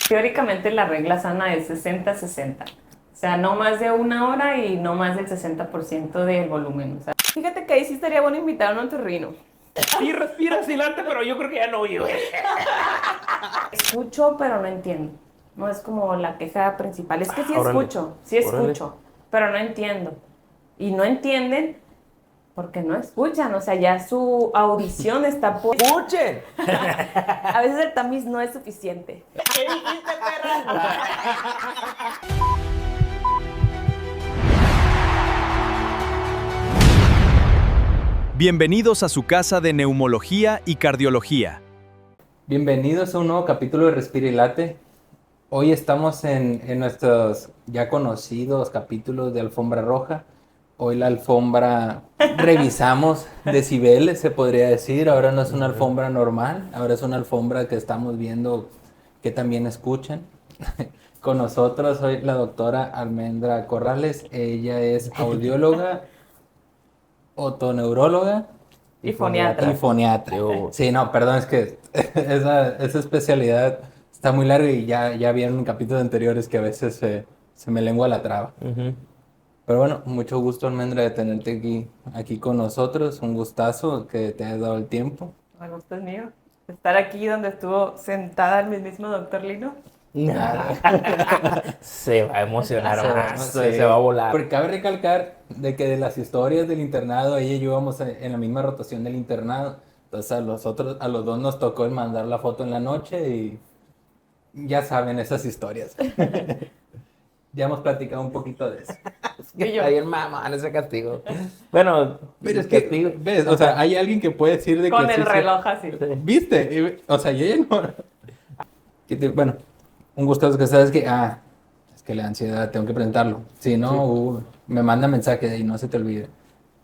Teóricamente la regla sana es 60-60. O sea, no más de 1 hora y no más del 60% del volumen. O sea, fíjate que ahí sí estaría bueno invitar a un otorrino. Sí, respira silante, pero yo creo que ya no oye. Escucho, pero no entiendo. No es como la queja principal. Es que Órale, sí órale. escucho, pero no entiendo. Y no entienden porque no escuchan. O sea, ya su audición está por... ¡Escuchen! A veces el tamiz no es suficiente. ¿Qué dijiste, perra? Bienvenidos a su casa de neumología y cardiología. Bienvenidos a un nuevo capítulo de Respira y Late. Hoy estamos en nuestros ya conocidos capítulos de Alfombra Roja. Hoy la alfombra revisamos decibeles, se podría decir. Ahora no es una alfombra normal, ahora es una alfombra que estamos viendo que también escuchan. Con nosotros hoy la doctora Almendra Corrales. Ella es audióloga, otoneuróloga Y foniatra. y foniatra. Sí, no, perdón, es que esa especialidad está muy larga y ya vieron en capítulos anteriores que a veces se me lengua la traba. Ujú. Pero bueno, mucho gusto, Almendra, de tenerte aquí con nosotros. Un gustazo que te hayas dado el tiempo. El gusto es mío. Estar aquí donde estuvo sentada el mismísimo doctor Lino. Se va a emocionar más, Sí. se va a volar. Porque cabe recalcar de que de las historias del internado, ella y yo íbamos en la misma rotación del internado. Entonces a los dos nos tocó el mandar la foto en la noche y ya saben esas historias. Ya hemos platicado un poquito de eso. Y yo. Ahí el mamá, ese castigo. Bueno, Pero es castigo. que, ¿ves? O sea, hay alguien que puede decir de Con que el sí, reloj así. ¿viste? O sea, yo ya no... Bueno, un gusto que sabes que... es que la ansiedad, tengo que presentarlo. Si no, me manda mensaje de ahí, no se te olvide.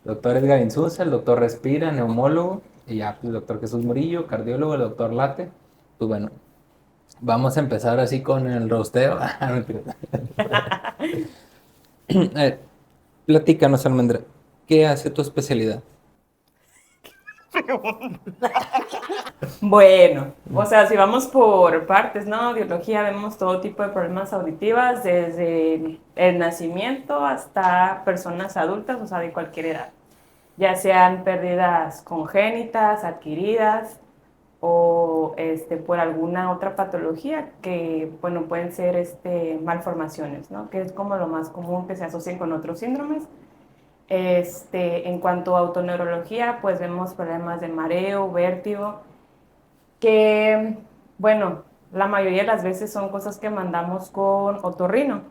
Doctor Edgar Insunza, el doctor Respira, neumólogo, y ya, pues, el doctor Jesús Murillo, cardiólogo, el doctor Late. Pues bueno, vamos a empezar así con el rosteo. No, mentira. Platícanos, Almendra, ¿qué hace tu especialidad? Bueno, o sea, si vamos por partes, ¿no? Audiología, vemos todo tipo de problemas auditivas, desde el nacimiento hasta personas adultas, o sea, de cualquier edad. Ya sean pérdidas congénitas, adquiridas, o por alguna otra patología que, bueno, pueden ser malformaciones, ¿no? Que es como lo más común que se asocian con otros síndromes. En cuanto a autoneurología, pues vemos problemas de mareo, vértigo, que, bueno, la mayoría de las veces son cosas que mandamos con otorrino,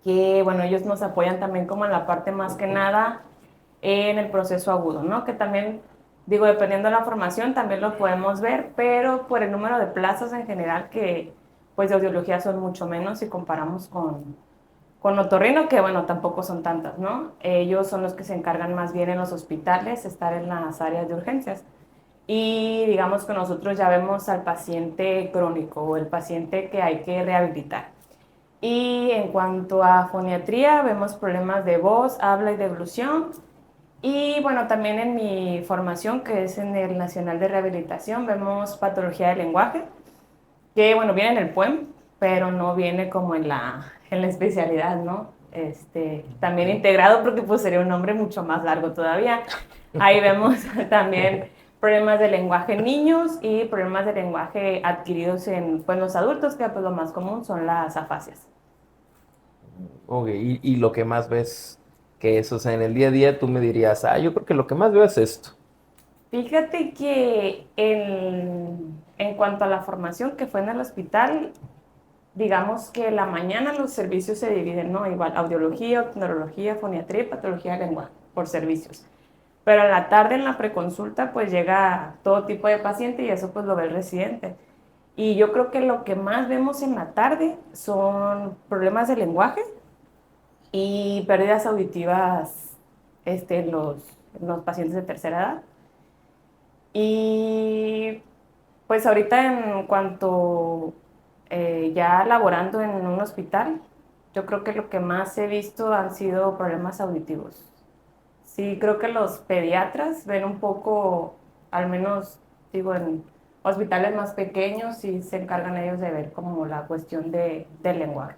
que, bueno, ellos nos apoyan también como en la parte más que nada en el proceso agudo, ¿no? Que también, digo, dependiendo de la formación también lo podemos ver, pero por el número de plazas en general que, pues, de audiología son mucho menos si comparamos con otorrino, que, bueno, tampoco son tantas, ¿no? Ellos son los que se encargan más bien en los hospitales, estar en las áreas de urgencias. Y digamos que nosotros ya vemos al paciente crónico o el paciente que hay que rehabilitar. Y en cuanto a foniatría, vemos problemas de voz, habla y deglución. Y bueno, también en mi formación, que es en el Nacional de Rehabilitación, vemos patología del lenguaje, que bueno, viene en el PUEM, pero no viene como en la especialidad, ¿no? También integrado porque pues sería un nombre mucho más largo todavía. Ahí vemos también problemas de lenguaje en niños y problemas de lenguaje adquiridos en pues, los adultos, que pues lo más común son las afasias. Ok, y lo que más ves que es, o sea, en el día a día tú me dirías, yo creo que lo que más veo es esto. Fíjate que en cuanto a la formación que fue en el hospital, digamos que la mañana los servicios se dividen, ¿no? Igual, audiología, neurología, foniatría y patología de lenguaje por servicios. Pero en la tarde, en la preconsulta, pues llega todo tipo de paciente y eso pues lo ve el residente. Y yo creo que lo que más vemos en la tarde son problemas de lenguaje y pérdidas auditivas en los pacientes de tercera edad. Y pues ahorita en cuanto ya laborando en un hospital, yo creo que lo que más he visto han sido problemas auditivos. Sí, creo que los pediatras ven un poco, al menos digo, hospitales más pequeños sí se encargan ellos de ver como la cuestión del lenguaje.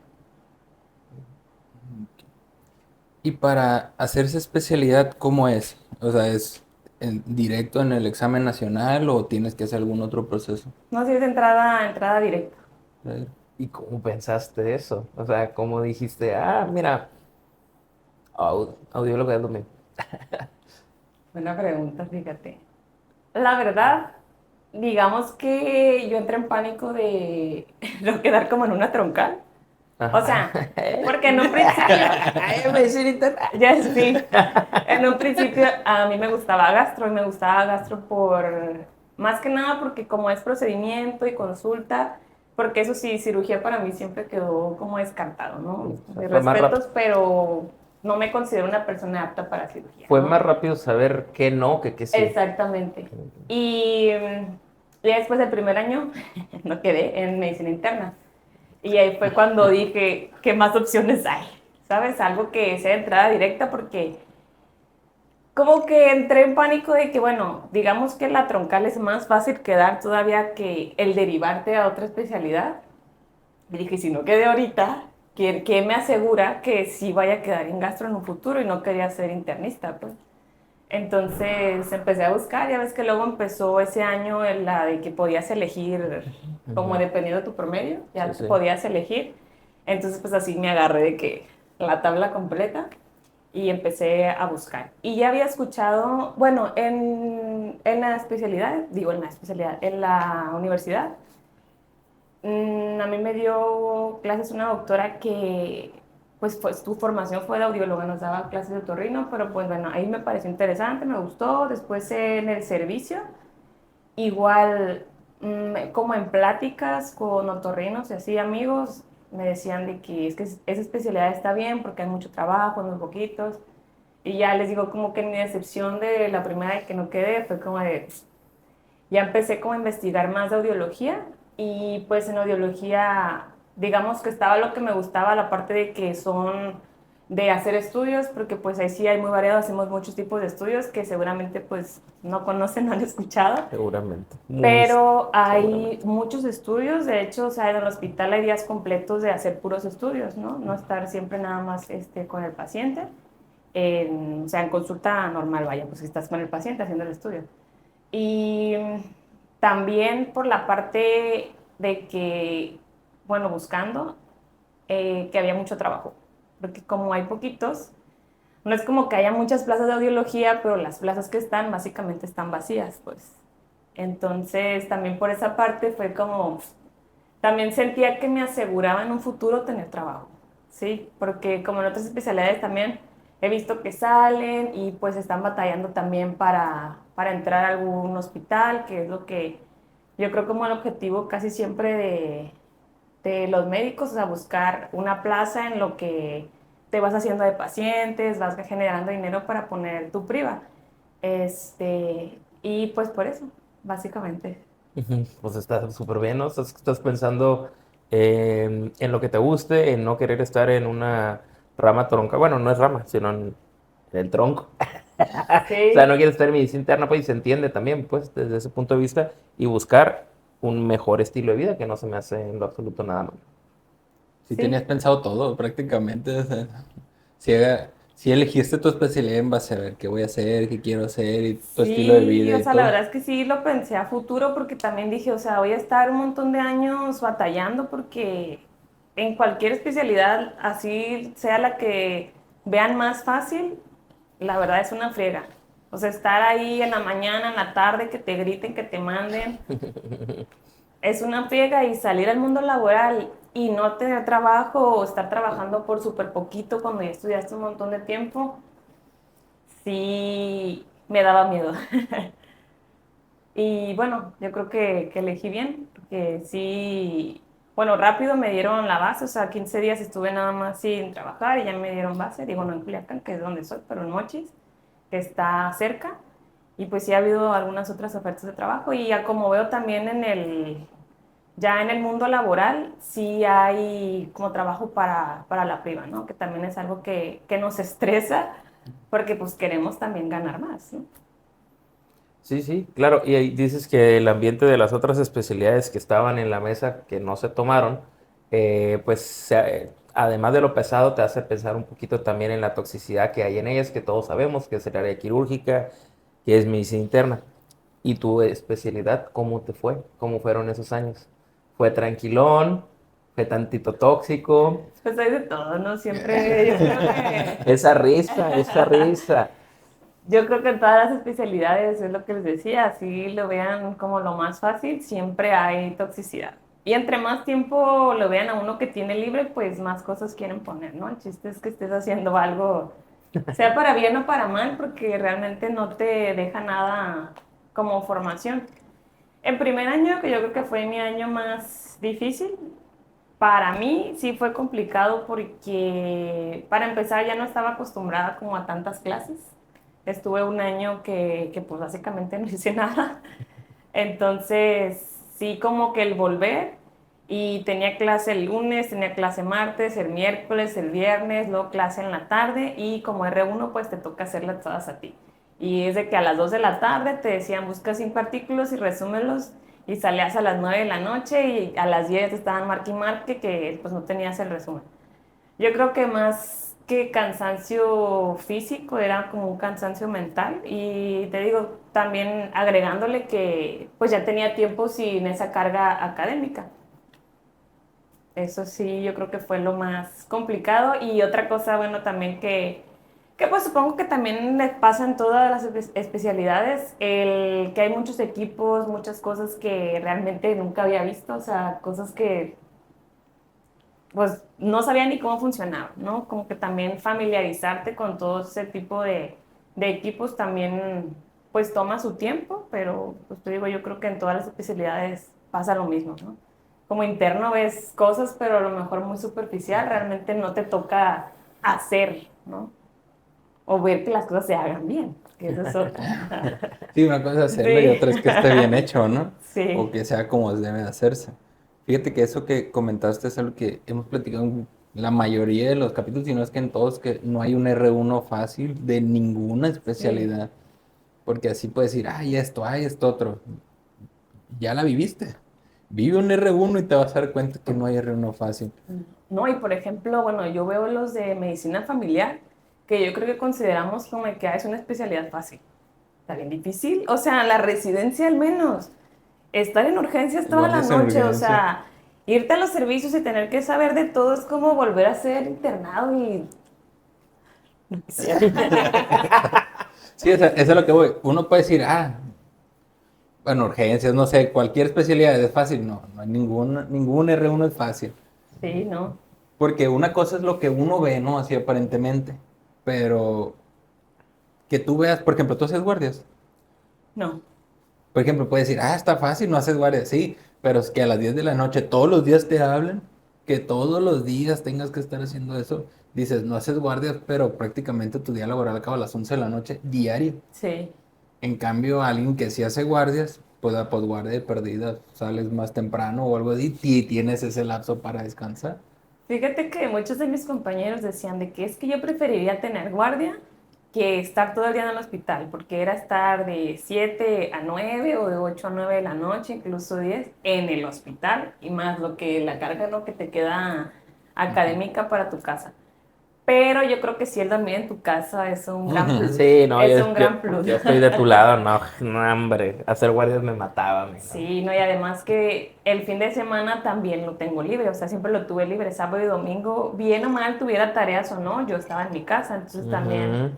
Y para hacer esa especialidad, ¿cómo es? O sea, ¿es directo en el examen nacional o tienes que hacer algún otro proceso? No sé si es entrada directa. ¿Y cómo pensaste eso? O sea, ¿cómo dijiste, mira, audiólogo es lo mismo? Buena pregunta, fíjate. La verdad, digamos que yo entré en pánico de no quedar como en una troncal. O Ajá. sea, porque en un principio, Ay, medicina interna. ya sí, en un principio a mí me gustaba gastro y me gustaba gastro más que nada porque como es procedimiento y consulta, porque eso sí, cirugía para mí siempre quedó como descartado, ¿no? O sea, Mis respetos, pero no me considero una persona apta para cirugía, fue ¿no? más rápido saber que no que sí. Exactamente. Y después del primer año no quedé en medicina interna. Y ahí fue cuando dije, ¿qué más opciones hay? ¿Sabes? Algo que sea de entrada directa porque como que entré en pánico de que, bueno, digamos que la troncal es más fácil quedar todavía que el derivarte a otra especialidad. Y dije, si no quedé ahorita, ¿qué me asegura que sí vaya a quedar en gastro en un futuro? Y no quería ser internista, pues. Entonces empecé a buscar, ya ves que luego empezó ese año en la de que podías elegir, como Ujú. dependiendo de tu promedio, Sí, ya sí. podías elegir. Entonces pues así me agarré de que la tabla completa y empecé a buscar. Y ya había escuchado, bueno, en la especialidad, digo en la especialidad, en la universidad, a mí me dio clases una doctora que, pues tu formación fue de audióloga, nos daba clases de otorrino, pero pues bueno, ahí me pareció interesante, me gustó. Después en el servicio, igual como en pláticas con otorrinos y así amigos, me decían de que es que esa especialidad está bien porque hay mucho trabajo, muy poquitos. Y ya les digo como que mi decepción de la primera de que no quedé fue como de, ya empecé como a investigar más de audiología y pues en audiología, digamos que estaba lo que me gustaba, la parte de que son de hacer estudios, porque pues ahí sí hay muy variado, hacemos muchos tipos de estudios que seguramente pues no conocen, no han escuchado, Seguramente. pero hay Seguramente. muchos estudios, de hecho, o sea, en el hospital hay días completos de hacer puros estudios, ¿no? No estar siempre nada más con el paciente, o sea, en consulta normal, vaya, pues si estás con el paciente haciendo el estudio. Y también por la parte de que, bueno, buscando, que había mucho trabajo, porque como hay poquitos, no es como que haya muchas plazas de audiología, pero las plazas que están básicamente están vacías, pues. Entonces, también por esa parte fue como, también sentía que me aseguraba en un futuro tener trabajo, ¿sí? Porque como en otras especialidades también he visto que salen y pues están batallando también para entrar a algún hospital, que es lo que yo creo como el objetivo casi siempre de los médicos, o sea, buscar una plaza en lo que te vas haciendo de pacientes, vas generando dinero para poner tu priva. Y pues por eso, básicamente. Ujú. Pues está súper bien, ¿no? Estás pensando en lo que te guste, en no querer estar en una rama tronca. Bueno, no es rama, sino en el tronco. O sea, no Sí, quieres estar en medicina interna, pues y se entiende también, pues, desde ese punto de vista, y buscar un mejor estilo de vida que no se me hace en lo absoluto nada malo. Si tenías sí. pensado todo prácticamente. O sea, si, si elegiste tu especialidad en base a ver qué voy a hacer, qué quiero hacer y tu estilo de Sí, vida o y sea, la todo. verdad es que sí lo pensé a futuro porque también dije, o sea, voy a estar un montón de años batallando porque en cualquier especialidad, así sea la que vean más fácil, la verdad es una friega. O sea, estar ahí en la mañana, en la tarde, que te griten, que te manden, es una friega y salir al mundo laboral y no tener trabajo o estar trabajando por súper poquito cuando ya estudiaste un montón de tiempo, sí me daba miedo. Y bueno, yo creo que elegí bien, porque sí, bueno, rápido me dieron la base, o sea, 15 días estuve nada más sin trabajar y ya me dieron base, digo, no en Culiacán, que es donde soy, pero en Mochis, que está cerca, y pues sí ha habido algunas otras ofertas de trabajo, y ya como veo también ya en el mundo laboral, sí hay como trabajo para la priva, ¿no? Que también es algo que nos estresa, porque pues queremos también ganar más, ¿no? Sí, sí, claro. Y ahí dices que el ambiente de las otras especialidades que estaban en la mesa, que no se tomaron, pues además de lo pesado, te hace pensar un poquito también en la toxicidad que hay en ellas, que todos sabemos que es el área quirúrgica, que es medicina interna. ¿Y tu especialidad, cómo te fue? ¿Cómo fueron esos años? ¿Fue tranquilón? ¿Fue tantito tóxico? Pues hay de todo, ¿no? Siempre, yo creo que Esa risa, esa risa. Yo creo que en todas las especialidades es lo que les decía, así lo vean como lo más fácil, siempre hay toxicidad. Y entre más tiempo lo vean a uno que tiene libre, pues más cosas quieren poner, ¿no? El chiste es que estés haciendo algo, sea para bien o para mal, porque realmente no te deja nada como formación. En primer año, que yo creo que fue mi año más difícil, para mí sí fue complicado porque para empezar ya no estaba acostumbrada como a tantas clases. Estuve un año que pues básicamente no hice nada. Entonces sí como que el volver y tenía clase el lunes, tenía clase martes, el miércoles, el viernes, luego clase en la tarde y como R1 pues te toca hacerlas todas a ti. Y es de que a las 2 de la tarde te decían busca 5 artículos y resúmelos y salías a las 9 de la noche y a las 10 estaban marque y marque que pues no tenías el resumen. Yo creo que más que cansancio físico era como un cansancio mental y te digo, también agregándole que pues ya tenía tiempo sin esa carga académica. Eso sí, yo creo que fue lo más complicado y otra cosa, bueno, también que pues supongo que también le pasa en todas las especialidades, el que hay muchos equipos, muchas cosas que realmente nunca había visto, o sea, cosas que pues no sabía ni cómo funcionaba, ¿no? Como que también familiarizarte con todo ese tipo de equipos también pues toma su tiempo, pero pues te digo, yo creo que en todas las especialidades pasa lo mismo, ¿no? Como interno ves cosas, pero a lo mejor muy superficial, realmente no te toca hacer, ¿no? O ver que las cosas se hagan bien, que eso es otra. Sí, una cosa es hacerlo y Sí, otra es que esté bien hecho, ¿no? O sí, que sea como debe de hacerse. Fíjate que eso que comentaste es algo que hemos platicado en la mayoría de los capítulos, y no es que en todos, que no hay un R1 fácil de ninguna sí. especialidad. Porque así puedes decir, ay, esto otro. Ya la viviste. Vive un R1 y te vas a dar cuenta que no hay R1 fácil. No, y por ejemplo, bueno, yo veo los de medicina familiar, que yo creo que consideramos como que es una especialidad fácil. Está bien difícil. O sea, la residencia al menos. Estar en urgencias toda la Guardias en noche, o urgencia. sea, irte a los servicios y tener que saber de todo es como volver a ser internado y... Sí, Sí, eso es lo que voy. Uno puede decir, bueno, urgencias, no sé, cualquier especialidad es fácil. No, no hay ningún R1 es fácil. sí, no, Porque una cosa es lo que uno ve, ¿no? Así aparentemente. Pero que tú veas, por ejemplo, tú haces guardias. no. Por ejemplo, puedes decir, está fácil, no haces guardias. Sí, pero es que a las 10 de la noche todos los días te hablan, que todos los días tengas que estar haciendo eso. Dices, no haces guardias, pero prácticamente tu día laboral acaba a las 11 de la noche diario. Sí. En cambio, alguien que sí hace guardias, pues a posguardia de perdida, sales más temprano o algo así, y tienes ese lapso para descansar. Fíjate que muchos de mis compañeros decían de que es que yo preferiría tener guardia que estar todo el día en el hospital, porque era estar de 7 a 9 o de 8 a 9 de la noche, incluso 10 en el hospital, y más lo que la carga no que te queda académica para tu casa. Pero yo creo que si él dormir en tu casa es un gran plus. Sí, no, Es un gran plus. yo estoy de tu lado, no, no, hombre, hacer guardias me mataba, amigo. Sí, no, y además que el fin de semana también lo tengo libre, o sea, siempre lo tuve libre, sábado y domingo, bien o mal tuviera tareas o no, yo estaba en mi casa, entonces también, Ujú.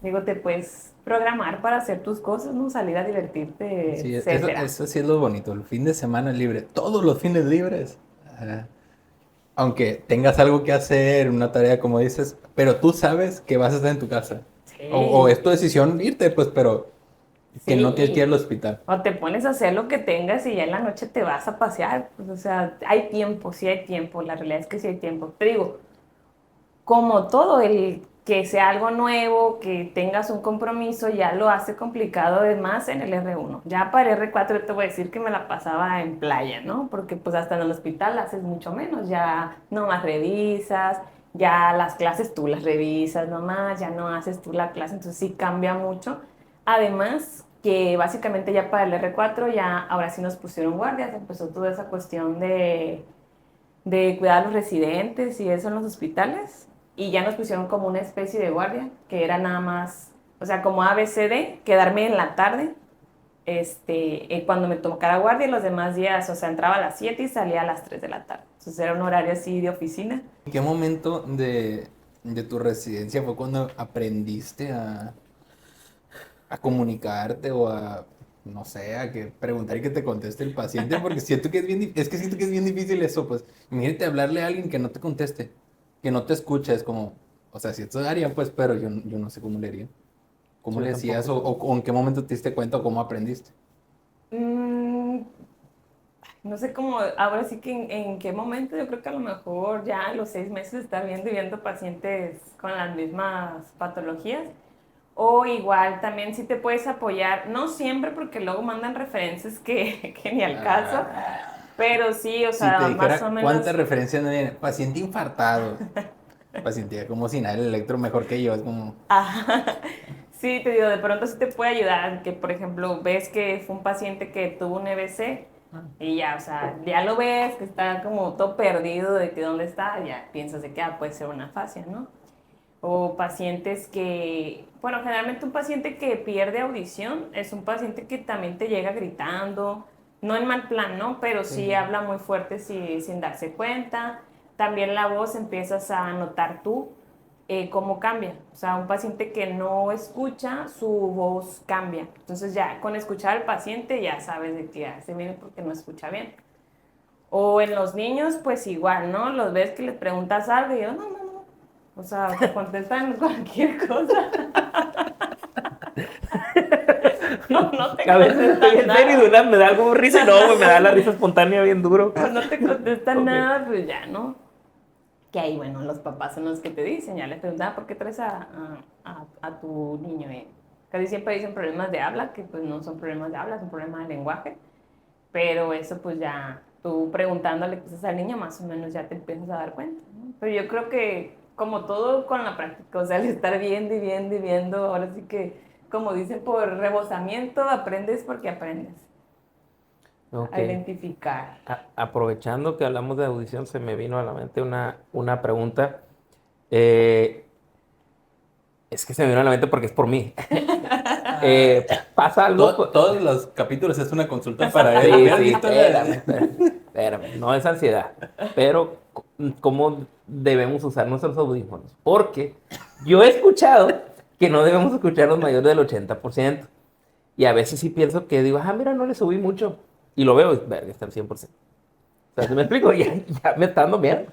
digo, te puedes programar para hacer tus cosas, ¿no? Salir a divertirte, Sí, etcétera. eso sí es lo bonito, el fin de semana libre, todos los fines libres. Ah, aunque tengas algo que hacer, una tarea como dices, pero tú sabes que vas a estar en tu casa. O Sí, es tu decisión irte, pues, pero que no tienes que ir sí. al hospital. O te pones a hacer lo que tengas y ya en la noche te vas a pasear, pues, o sea, hay tiempo, sí hay tiempo, la realidad es que sí hay tiempo. Te digo, como todo, el que sea algo nuevo, que tengas un compromiso, ya lo hace complicado de más en el R1. Ya para el R4 yo te voy a decir que me la pasaba en playa, ¿no? Porque pues hasta en el hospital haces mucho menos, ya nomás revisas, ya las clases tú las revisas nomás, ya no haces tú la clase, entonces sí cambia mucho. Además, que básicamente ya para el R4 ya ahora sí nos pusieron guardias, empezó toda esa cuestión de cuidar a los residentes y eso en los hospitales, y ya nos pusieron como una especie de guardia, que era nada más, o sea, como ABCD, quedarme en la tarde, cuando me tocara guardia y los demás días, o sea, entraba a las 7 y salía a las 3 de la tarde. Entonces era un horario así de oficina. ¿En qué momento de tu residencia fue cuando aprendiste a comunicarte o a, no sé, a que preguntar y que te conteste el paciente? Porque siento que es bien, es que siento que es bien difícil eso, pues. Imagínate hablarle a alguien que no te conteste, que no te escuche, es como, o sea, si esto haría, pues, pero yo no sé cómo le haría. ¿Cómo Yo le hacías tampoco. o en qué momento te diste cuenta o cómo aprendiste? Mm, no sé cómo, ahora sí que en qué momento, yo creo que a lo mejor ya a los 6 meses de estar viendo y viendo pacientes con las mismas patologías. O igual también si te puedes apoyar, no siempre porque luego mandan referencias que ni al caso, pero sí, o Si te sea, más o dijera menos. cuántas referencias no vienen, paciente infartado, paciente como si nada, el electro mejor que yo, es como, Ajá. Sí, te digo, de pronto sí te puede ayudar, que por ejemplo ves que fue un paciente que tuvo un EBC y ya, o sea, ya lo ves que está como todo perdido de que dónde está, ya piensas de que puede ser una fascia, ¿no? O pacientes que, bueno, generalmente un paciente que pierde audición es un paciente que también te llega gritando, no en mal plan, ¿no? Pero sí sí. habla muy fuerte sin darse cuenta. También la voz empiezas a notar tú cómo cambia. O sea, un paciente que no escucha, su voz cambia. Entonces ya con escuchar al paciente ya sabes de que se viene porque no escucha bien. O en los niños, pues igual, ¿no? Los ves que les preguntas algo y yo, no, no, no. O sea, te contestan cualquier cosa. No, no te A veces estoy contestan en serio y de nada. una me da como risa y no, güey, me da la risa espontánea bien duro. O no te contestan Ok. nada, pues ya, ¿no? Que ahí, bueno, los papás son los que te dicen, ya les preguntan, ¿por qué traes a tu niño? Casi siempre dicen problemas de habla, que pues no son problemas de habla, son problemas de lenguaje, pero eso pues ya, tú preguntándole cosas al niño, más o menos ya te empiezas a dar cuenta, ¿no? Pero yo creo que como todo con la práctica, o sea, al estar viendo y viendo y viendo, ahora sí que, como dicen, por rebosamiento, aprendes porque aprendes Ok. a identificar. Aprovechando que hablamos de audición, se me vino a la mente una pregunta. Eh, es que se me vino a la mente porque es por mí. ¿Pasa algo? Todos los capítulos es una consulta para él. Sí, ¿Hubieras sí, visto espérame, no es ansiedad, pero ¿cómo debemos usar nuestros audífonos? Porque yo he escuchado que no debemos escuchar los mayores del 80%, y a veces sí pienso que digo, mira, no le subí mucho, y lo veo y verga, está al 100%. O sea, ¿sí me explico? Ya me está dando miedo.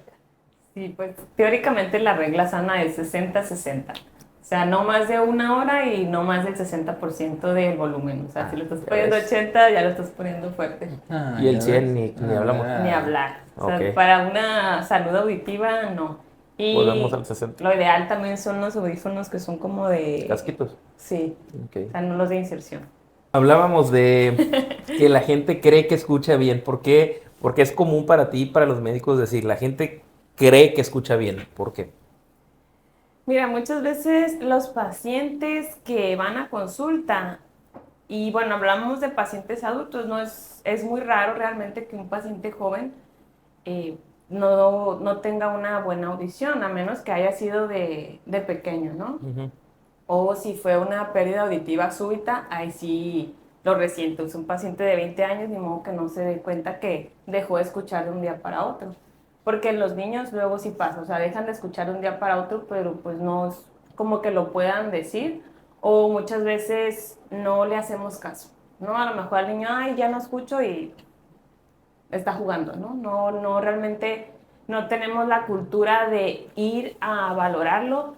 Sí, pues teóricamente la regla sana es 60-60. O sea, no más de 1 hora y no más del 60% del volumen. O sea, si lo estás Ya poniendo ves. 80, ya lo estás poniendo fuerte. Y el ¿Ya 100 ves? ni hablamos. Ni hablar. O sea, Ok, para una salud auditiva, no. volvemos Y al 60. lo ideal también son los audífonos que son como de... Casquitos. Sí, Ok. o sea, no los de inserción. Hablábamos de que la gente cree que escucha bien. ¿Por qué? Porque es común para ti y para los médicos decir, la gente cree que escucha bien. ¿Por qué? Mira, muchas veces los pacientes que van a consulta, y bueno, hablamos de pacientes adultos, no es muy raro realmente que un paciente joven eh, no tenga una buena audición, a menos que haya sido de pequeño, ¿no? Ujú. O si fue una pérdida auditiva súbita, ahí sí lo resiento. Es un paciente de 20 años, ni modo que no se dé cuenta que dejó de escuchar de un día para otro. Porque en los niños luego sí pasa, o sea, dejan de escuchar de un día para otro, pero pues no es como que lo puedan decir, o muchas veces no le hacemos caso, ¿no? A lo mejor al niño, ay, ya no escucho y está jugando, ¿no? No realmente no tenemos la cultura de ir a valorarlo.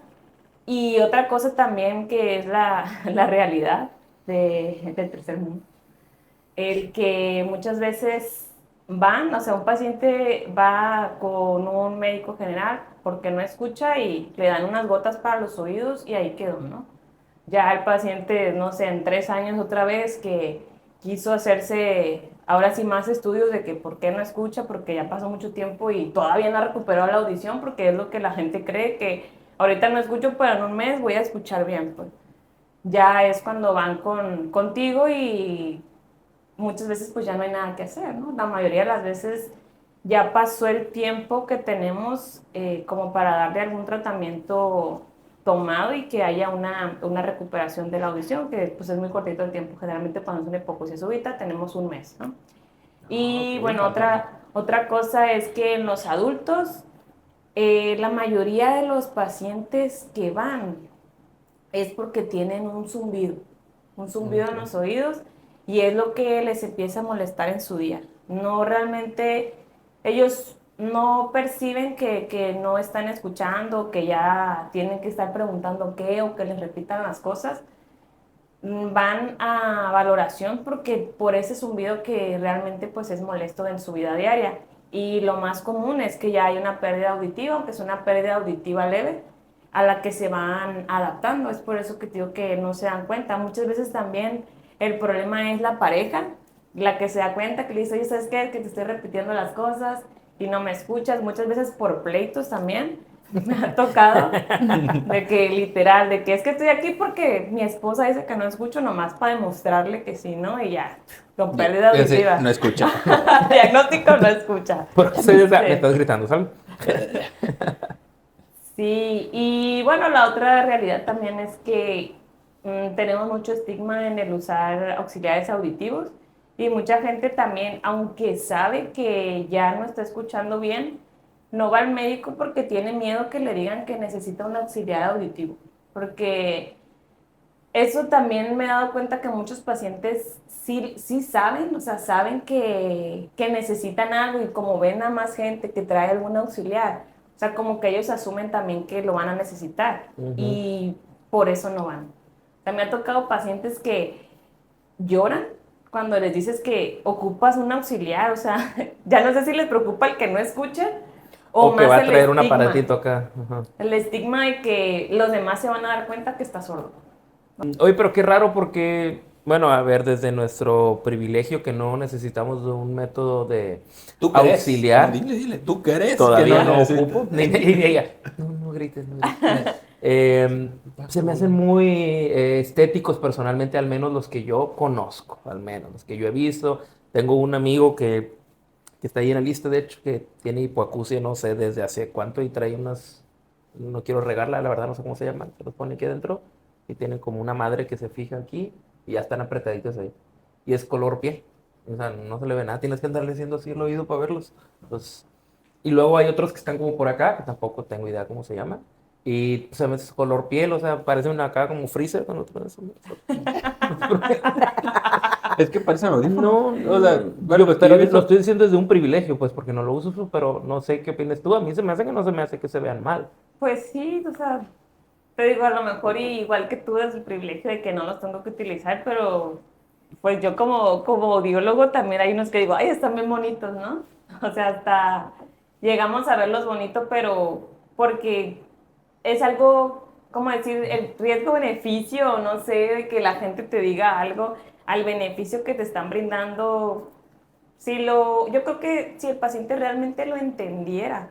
Y otra cosa también que es la realidad del tercer mundo, el que muchas veces van, o sea, un paciente va con un médico general porque no escucha y le dan unas gotas para los oídos y ahí quedó, ¿no? Ya el paciente, no sé, en 3 años otra vez que quiso hacerse ahora sí más estudios de que por qué no escucha, porque ya pasó mucho tiempo y todavía no ha recuperado la audición, porque es lo que la gente cree que ahorita no escucho, pero en un mes voy a escuchar bien, pues. ya es cuando van contigo y muchas veces pues ya no hay nada que hacer, ¿no? La mayoría de las veces ya pasó el tiempo que tenemos como para darle algún tratamiento tomado y que haya una recuperación de la audición, que pues es muy cortito el tiempo. Generalmente cuando es una hipoacusia súbita tenemos un mes, ¿no? Y ok, bueno, otra cosa es que en los adultos, la mayoría de los pacientes que van es porque tienen un zumbido en ok. los oídos y es lo que les empieza a molestar en su día. No realmente, ellos no perciben que no están escuchando, que ya tienen que estar preguntando qué o que les repitan las cosas. Van a valoración porque por ese zumbido que realmente pues es molesto en su vida diaria. Y lo más común es que ya hay una pérdida auditiva, aunque es una pérdida auditiva leve, a la que se van adaptando. Es por eso que digo que no se dan cuenta. Muchas veces también el problema es la pareja, la que se da cuenta, que le dice, oye, ¿sabes qué? Que te estoy repitiendo las cosas y no me escuchas. Muchas veces por pleitos también me ha tocado de que literal, de que es que estoy aquí porque mi esposa dice que no escucho nomás para demostrarle que sí, ¿no? Y ya, con pérdida auditiva. No escucha. Diagnóstico no escucha. Por eso me Sí. estás gritando, ¿sabes? Sí, y bueno, la otra realidad también es que tenemos mucho estigma en el usar auxiliares auditivos y mucha gente también, aunque sabe que ya no está escuchando bien, no va al médico porque tiene miedo que le digan que necesita un auxiliar auditivo, porque eso también me he dado cuenta que muchos pacientes sí saben, o sea, saben que necesitan algo y como ven a más gente que trae algún auxiliar, o sea, como que ellos asumen también que lo van a necesitar Ujú. y por eso no van. O sea, me ha tocado pacientes que lloran cuando les dices que ocupas un auxiliar, o sea, ya no sé si les preocupa el que no escucha o O que más va a el traer un estigma, aparatito acá. Ajá. el estigma de que los demás se van a dar cuenta que está sordo. Oye, pero qué raro porque, bueno, a ver, desde nuestro privilegio que no necesitamos de un método de ¿Tú crees? auxiliar, Dile, ¿tú crees que todavía no necesitas? ocupo. Ni diga, no, no grites, no grites. Se me hacen muy estéticos personalmente, al menos los que yo conozco, al menos los que yo he visto. Tengo un amigo que está ahí en la lista, de hecho, que tiene hipoacusia, no sé desde hace cuánto, y trae unas, no quiero regarla, la verdad no sé cómo se llaman, se los pone aquí adentro, y tienen como una madre que se fija aquí, y ya están apretaditos ahí. Y es color piel, o sea, no se le ve nada, tienes que andarle haciendo así el oído para verlos. Pues, y luego hay otros que están como por acá, que tampoco tengo idea cómo se llaman. Y se me hace color piel, o sea, parece una acá como freezer. Cuando te pones Es que parece un no, audífono. O sea, bueno, pues pero yo he lo visto. estoy diciendo desde un privilegio, pues, porque no lo uso, pero no sé qué opinas tú. A mí se me hace que no se me hace que se vean mal. Pues sí, o sea, te digo, a lo mejor igual que tú es el privilegio de que no los tengo que utilizar, pero pues yo como audiólogo también hay unos que digo, ay, están bien bonitos, ¿no? O sea, hasta llegamos a verlos bonitos, pero porque es algo, como decir, el riesgo-beneficio, no sé, de que la gente te diga algo, al beneficio que te están brindando, yo creo que si el paciente realmente lo entendiera,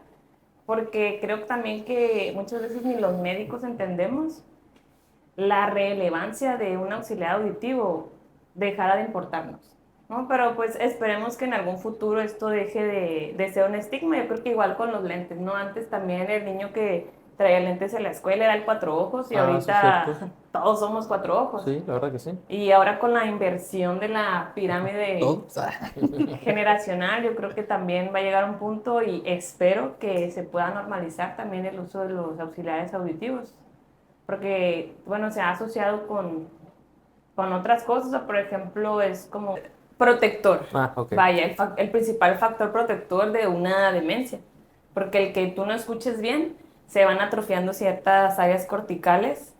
porque creo también que muchas veces ni los médicos entendemos la relevancia de un auxiliar auditivo, dejara de importarnos, ¿no? Pero pues esperemos que en algún futuro esto deje de ser un estigma. Yo creo que igual con los lentes, ¿no? Antes también el niño que traía lentes en la escuela era el cuatro ojos y Ah, sí, es ahorita cierto. todos somos cuatro ojos. Sí, la verdad que sí. Y ahora con la inversión de la pirámide Todos. generacional, yo creo que también va a llegar un punto y espero que se pueda normalizar también el uso de los auxiliares auditivos, porque, bueno, se ha asociado con otras cosas, por ejemplo, es como protector, Ah, ok. vaya, el principal factor protector de una demencia, porque el que tú no escuches bien, se van atrofiando ciertas áreas corticales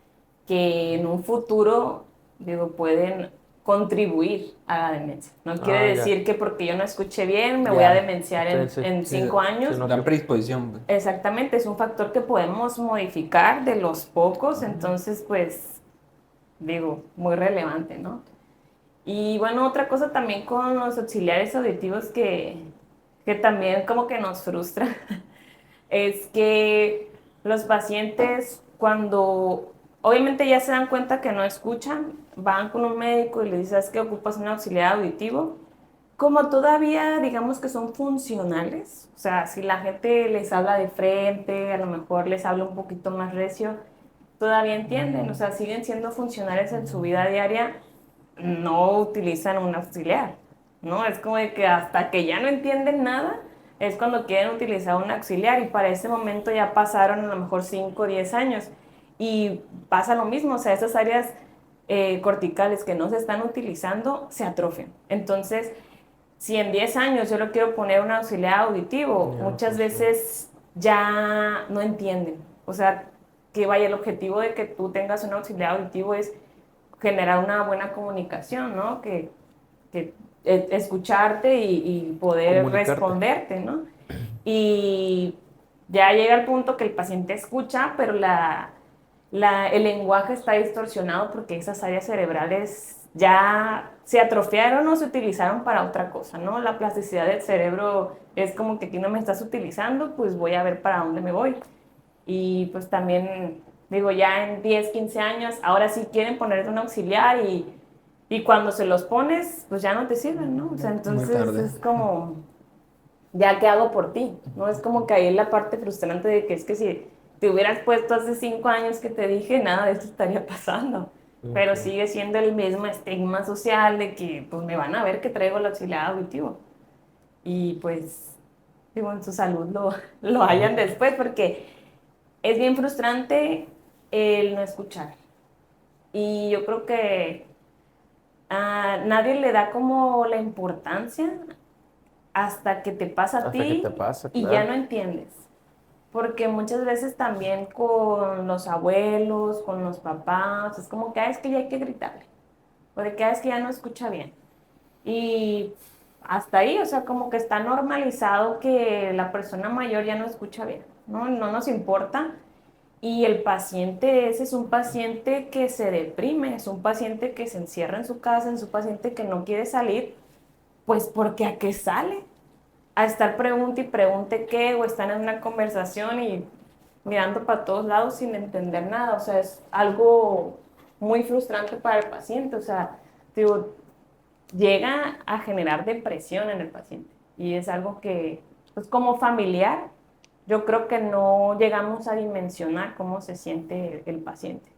que en un futuro, digo, pueden contribuir a la demencia. No quiere Ah, ya. decir que porque yo no escuché bien me voy a Ya. demenciar Sí, sí, en sí, 5 años. sí, no, Dan predisposición, güey. Exactamente, es un factor que podemos modificar de los pocos, entonces pues digo, muy relevante, ¿no? Y bueno, otra cosa también con los auxiliares auditivos que también como que nos frustra es que los pacientes cuando obviamente ya se dan cuenta que no escuchan, van con un médico y le dices que ocupas un auxiliar auditivo. Como todavía digamos que son funcionales, o sea, si la gente les habla de frente, a lo mejor les habla un poquito más recio, todavía entienden, o sea, siguen siendo funcionales en su vida diaria, no utilizan un auxiliar, ¿no? Es como de que hasta que ya no entienden nada, es cuando quieren utilizar un auxiliar y para ese momento ya pasaron a lo mejor 5 o 10 años y pasa lo mismo, o sea, esas áreas corticales que no se están utilizando se atrofian. Entonces, si en 10 años yo le quiero poner un auxiliar auditivo, Ya, muchas pues, sí. veces ya no entienden. O sea, que vaya, el objetivo de que tú tengas un auxiliar auditivo es generar una buena comunicación, ¿no? Que escucharte y poder Comunicarte. responderte, ¿no? Y ya llega el punto que el paciente escucha, pero el lenguaje está distorsionado porque esas áreas cerebrales ya se atrofiaron o se utilizaron para otra cosa, ¿no? La plasticidad del cerebro es como que aquí no me estás utilizando, pues voy a ver para dónde me voy. Y pues también, digo, ya en 10 15 años, ahora sí quieren ponerte un auxiliar y cuando se los pones, pues ya no te sirven, ¿no? O sea, Muy entonces tarde. es como, ya qué hago por ti, ¿no? Es como que ahí es la parte frustrante de que es que si te hubieras puesto hace 5 años que te dije, nada de esto estaría pasando. Pero Ujú. sigue siendo el mismo estigma social de que pues me van a ver que traigo el auxiliar auditivo. Y pues, digo, en su salud lo hayan después porque es bien frustrante el no escuchar. Y yo creo que a nadie le da como la importancia hasta que te pasa a Hasta que te ti pasa, y ya claro. no entiendes. Porque muchas veces también con los abuelos, con los papás, es como que "Ah, es que ya hay que gritarle, o de que "Ah, es que ya no escucha bien". Y hasta ahí, o sea, como que está normalizado que la persona mayor ya no escucha bien, ¿no? No nos importa. Y el paciente ese es un paciente que se deprime, es un paciente que se encierra en su casa, es un paciente que no quiere salir, pues porque a qué sale, a estar pregunte y pregunte qué, o están en una conversación y mirando para todos lados sin entender nada. O sea, es algo muy frustrante para el paciente. O sea, digo, llega a generar depresión en el paciente. Y es algo que, pues como familiar, yo creo que no llegamos a dimensionar cómo se siente el paciente.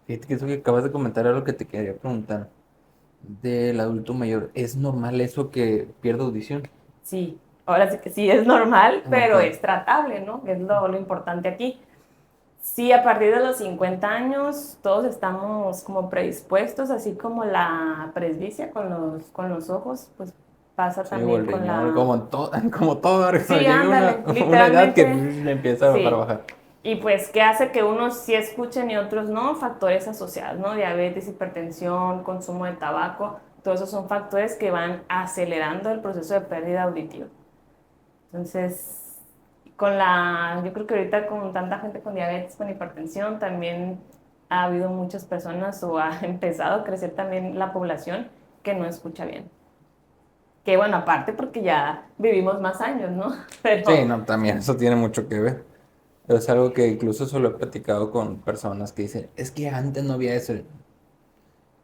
Fíjate que eso que acabas de comentar era lo que te quería preguntar. Del adulto mayor, ¿es normal eso que pierda audición? Sí, ahora sí que sí es normal, Ok. pero es tratable, ¿no? Que es lo importante aquí. Sí, a partir de los 50 años todos estamos como predispuestos, así como la presbicia con los ojos, pues pasa Sí, o también el con riñón, la... como todo, Sí, llega ándale, una edad que literalmente, le empieza a sí. bajar. Y pues, ¿qué hace que unos sí escuchen y otros no? Factores asociados, ¿no? Diabetes, hipertensión, consumo de tabaco, todos esos son factores que van acelerando el proceso de pérdida auditiva. Entonces, yo creo que ahorita con tanta gente con diabetes, con hipertensión, también ha habido muchas personas o ha empezado a crecer también la población que no escucha bien. Que bueno, aparte porque ya vivimos más años, ¿no? Sí, Pero no, también eso tiene mucho que ver. Es algo que incluso solo he platicado con personas que dicen, es que antes no había eso.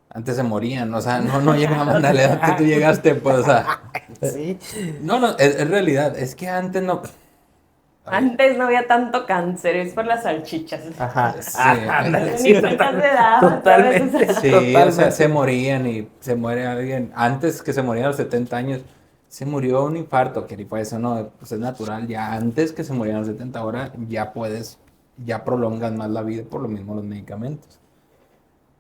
Antes se morían, o sea, no llegaban a la edad que tú llegaste, pues, o sea, Sí. no, es realidad, es que antes no. Oye, antes no había tanto cáncer, es por las salchichas. Ajá. sí, Ah, ándale, Ni sí, cuenta se daba, ¿sabes? O totalmente, sea, sí, o sea, se totalmente. morían y se muere alguien. Antes que se morían a los 70 años, se murió un infarto, que ni fue eso, no, pues es natural. Ya antes que se morían a los 70, ahora ya prolongan más la vida por lo mismo los medicamentos.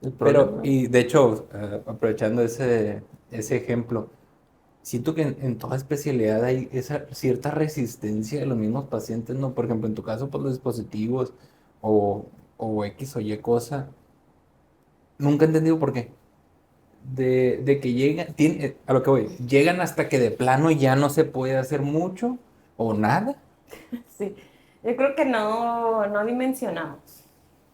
El Pero, problema. y de hecho, aprovechando ese ejemplo, siento que en toda especialidad hay esa cierta resistencia de los mismos pacientes, ¿no? Por ejemplo, en tu caso, por los dispositivos o, o X o Y cosa. Nunca he entendido por qué. De que llegan, a lo que voy, llegan hasta que de plano ya no se puede hacer mucho o nada. sí. Yo creo que no dimensionamos,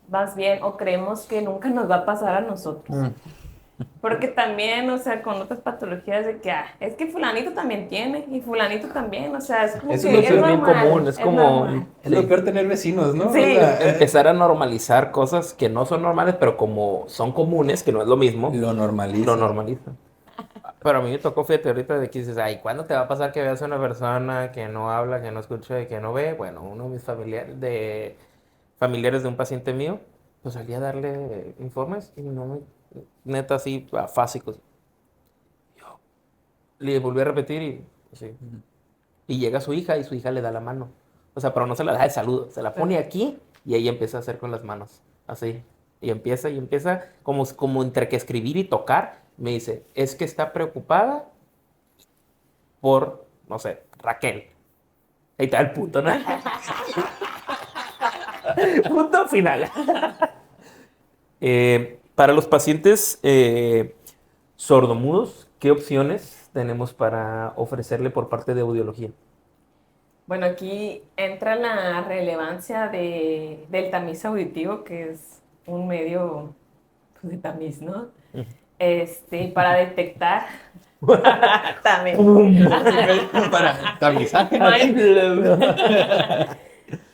más bien, o creemos que nunca nos va a pasar a nosotros. Mm. Porque también, o sea, con otras patologías de que, es que fulanito también tiene, y fulanito también, o sea, es como Eso que es es Es bien normal, común, es es como normal. Es lo sí, peor tener vecinos, ¿no? O Sí, sea, empezar a normalizar cosas que no son normales, pero como son comunes, que no es lo mismo, lo lo normaliza. normalizan. Pero a mí me tocó, fíjate, ahorita de que dices, ay, ¿cuándo te va a pasar que veas a una persona que no habla, que no escucha y que no ve? Bueno, uno de mis familiares de un paciente mío, pues salía a darle informes y no me, neta así, afásicos. Le volví a repetir y, sí. Y llega su hija y su hija le da la mano. O sea, pero no se la da de saludo, se la pone aquí y ahí empieza a hacer con las manos, así. Y empieza como entre que escribir y tocar. Me dice, es que está preocupada por, no sé, Raquel. Ahí está el punto, ¿no? Punto final. Para los pacientes sordomudos, ¿qué opciones tenemos para ofrecerle por parte de audiología? bueno, aquí entra la relevancia del tamiz auditivo, que es un medio pues, de tamiz, ¿no? Para detectar también. Para tamizaje.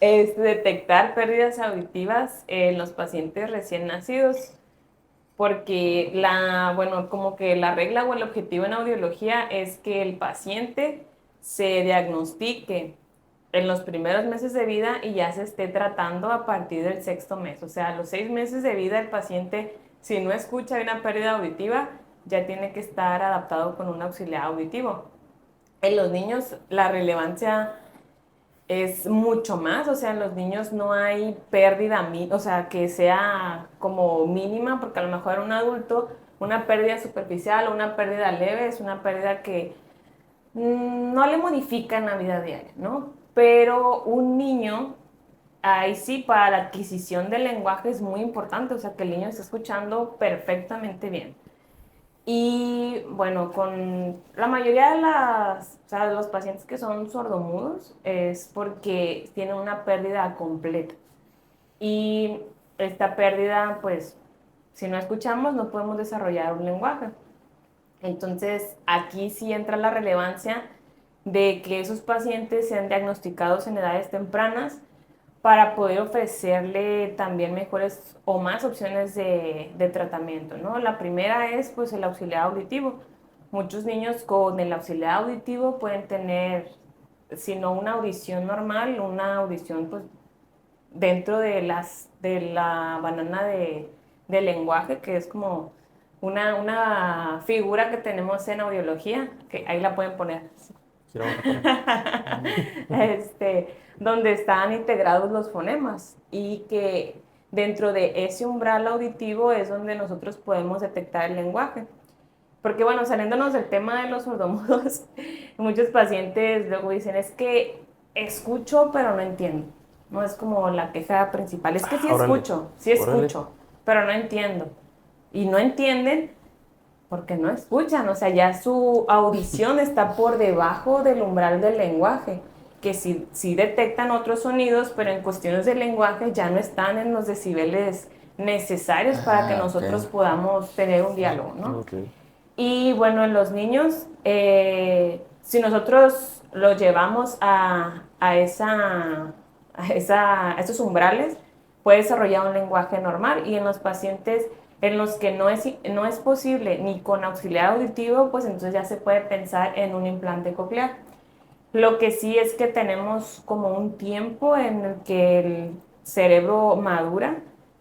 Es detectar pérdidas auditivas en los pacientes recién nacidos, porque bueno, como que la regla o el objetivo en audiología es que el paciente se diagnostique en los primeros meses de vida y ya se esté tratando a partir del sexto mes. O sea, a los 6 meses de vida el paciente, si no escucha una pérdida auditiva, ya tiene que estar adaptado con un auxiliar auditivo. En los niños la relevancia es mucho más, o sea, en los niños no hay pérdida, o sea, que sea como mínima, porque a lo mejor un adulto, una pérdida superficial o una pérdida leve es una pérdida que no le modifica en la vida diaria, ¿no? Pero un niño, ahí sí, para la adquisición del lenguaje es muy importante, o sea, que el niño esté escuchando perfectamente bien. Y bueno, con la mayoría o sea, de los pacientes que son sordomudos es porque tienen una pérdida completa. Y esta pérdida, pues, si no escuchamos, no podemos desarrollar un lenguaje. Entonces, aquí sí entra la relevancia de que esos pacientes sean diagnosticados en edades tempranas para poder ofrecerle también mejores o más opciones de tratamiento, ¿no? La primera es pues el auxiliar auditivo. Muchos niños con el auxiliar auditivo pueden tener, si no una audición normal, una audición pues dentro de la banana de lenguaje, que es como una figura que tenemos en audiología, que ahí la pueden poner. Sí, lo vamos a poner. Donde están integrados los fonemas y que dentro de ese umbral auditivo es donde nosotros podemos detectar el lenguaje. Porque bueno, saliéndonos del tema de los sordomudos, muchos pacientes luego dicen, es que escucho pero no entiendo. No es como la queja principal, es que Órale, sí órale. escucho, pero no entiendo. Y no entienden porque no escuchan, o sea, ya su audición está por debajo del umbral del lenguaje, que sí detectan otros sonidos, pero en cuestiones de lenguaje ya no están en los decibeles necesarios para que nosotros Ok. podamos tener un diálogo, ¿no? Ok. Y bueno, en los niños, si nosotros los llevamos a esos umbrales, puede desarrollar un lenguaje normal. Y en los pacientes en los que no es posible ni con auxiliar auditivo, pues entonces ya se puede pensar en un implante coclear. Lo que sí es que tenemos como un tiempo en el que el cerebro madura,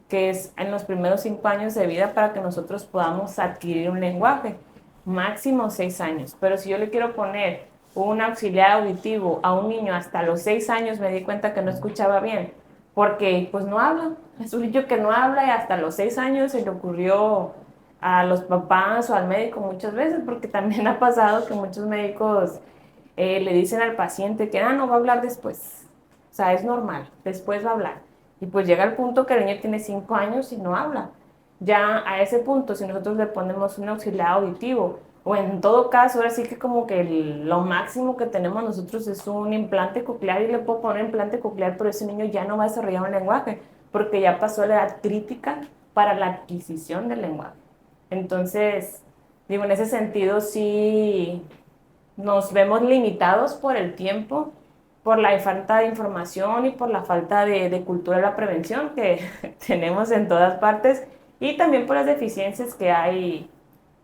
que es en los primeros 5 años de vida para que nosotros podamos adquirir un lenguaje, máximo 6 años. Pero si yo le quiero poner un auxiliar auditivo a un niño hasta los 6 años, me di cuenta que no escuchaba bien, porque pues no habla. Es un niño que no habla y hasta los 6 años se le ocurrió a los papás o al médico muchas veces, porque también ha pasado que muchos médicos le dicen al paciente que no va a hablar después. O sea, es normal, después va a hablar. Y pues llega el punto que el niño tiene 5 años y no habla. Ya a ese punto, si nosotros le ponemos un auxiliar auditivo, o en todo caso, ahora sí que como que lo máximo que tenemos nosotros es un implante coclear y le puedo poner implante coclear, pero ese niño ya no va a desarrollar un lenguaje, porque ya pasó la edad crítica para la adquisición del lenguaje. Entonces, digo, en ese sentido sí nos vemos limitados por el tiempo, por la falta de información y por la falta de cultura de la prevención que tenemos en todas partes y también por las deficiencias que hay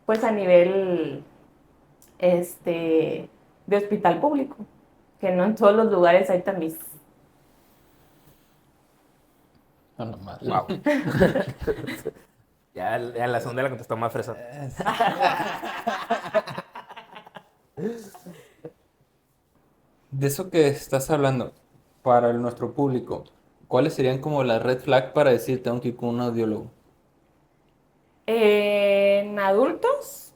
pues a nivel de hospital público, que no en todos los lugares hay tamiz. No, nomás. Wow. Ya la segunda la contestó más fresa. De eso que estás hablando, para nuestro público, ¿cuáles serían como las red flag para decir tengo que ir con un audiólogo? En adultos,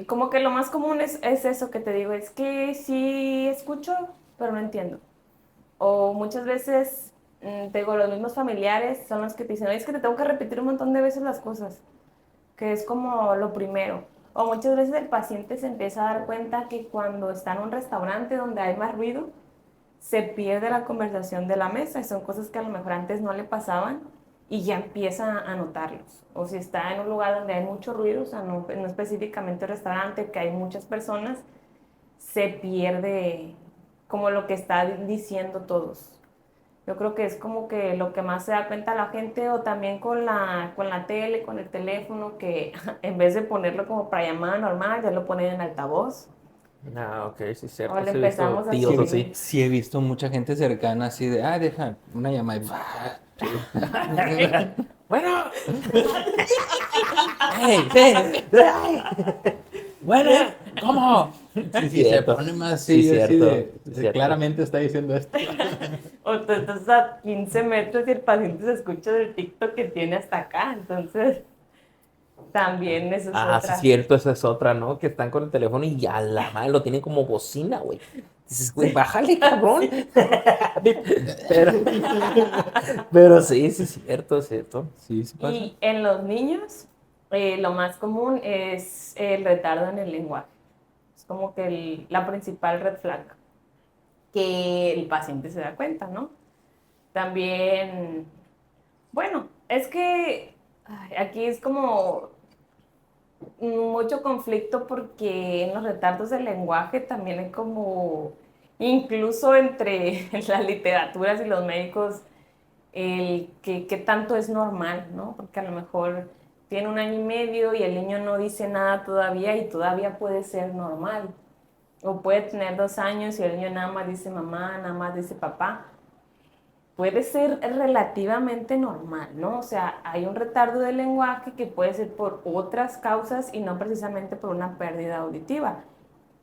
como que lo más común es eso que te digo, es que sí escucho, pero no entiendo. O muchas veces, te digo, los mismos familiares son los que te dicen, "Oye, es que te tengo que repetir un montón de veces las cosas", que es como lo primero. O muchas veces el paciente se empieza a dar cuenta que cuando está en un restaurante donde hay más ruido, se pierde la conversación de la mesa y son cosas que a lo mejor antes no le pasaban y ya empieza a notarlos. O si está en un lugar donde hay mucho ruido, o sea, no específicamente un restaurante, que hay muchas personas, se pierde como lo que está diciendo todos. Yo creo que es como que lo que más se da cuenta la gente, o también con la tele, con el teléfono, que en vez de ponerlo como para llamada normal, ya lo ponen en altavoz. Ah, ok, sí, es O cierto. le Sí he visto empezamos a tíos subir. así. Sí he visto mucha gente cercana así de, deja una llamada. Bueno, ¡Ey, sí! Bueno, ¿cómo? Sí, se cierto. pone más Sí, así, así cierto, de, sí, cierto. claramente está diciendo esto. O tú estás a 15 metros y el paciente se escucha del TikTok que tiene hasta acá. Entonces, también eso es Ah, sí, otra. cierto, esa es otra, ¿no? Que están con el teléfono y a la madre lo tienen como bocina, güey. Dices, güey, bájale, cabrón. Pero, pero sí, sí, es cierto, es cierto. Sí, sí pasa. Y en los niños, lo más común es el retardo en el lenguaje. Es como que la principal red flag que el paciente se da cuenta, ¿no? También, bueno, es que aquí es como mucho conflicto porque en los retardos del lenguaje también hay como, incluso entre las literaturas y los médicos, el que tanto es normal, ¿no? Porque a lo mejor tiene 1 año y medio y el niño no dice nada todavía y todavía puede ser normal. O puede tener 2 años y el niño nada más dice mamá, nada más dice papá. Puede ser relativamente normal, ¿no? O sea, hay un retardo del lenguaje que puede ser por otras causas y no precisamente por una pérdida auditiva.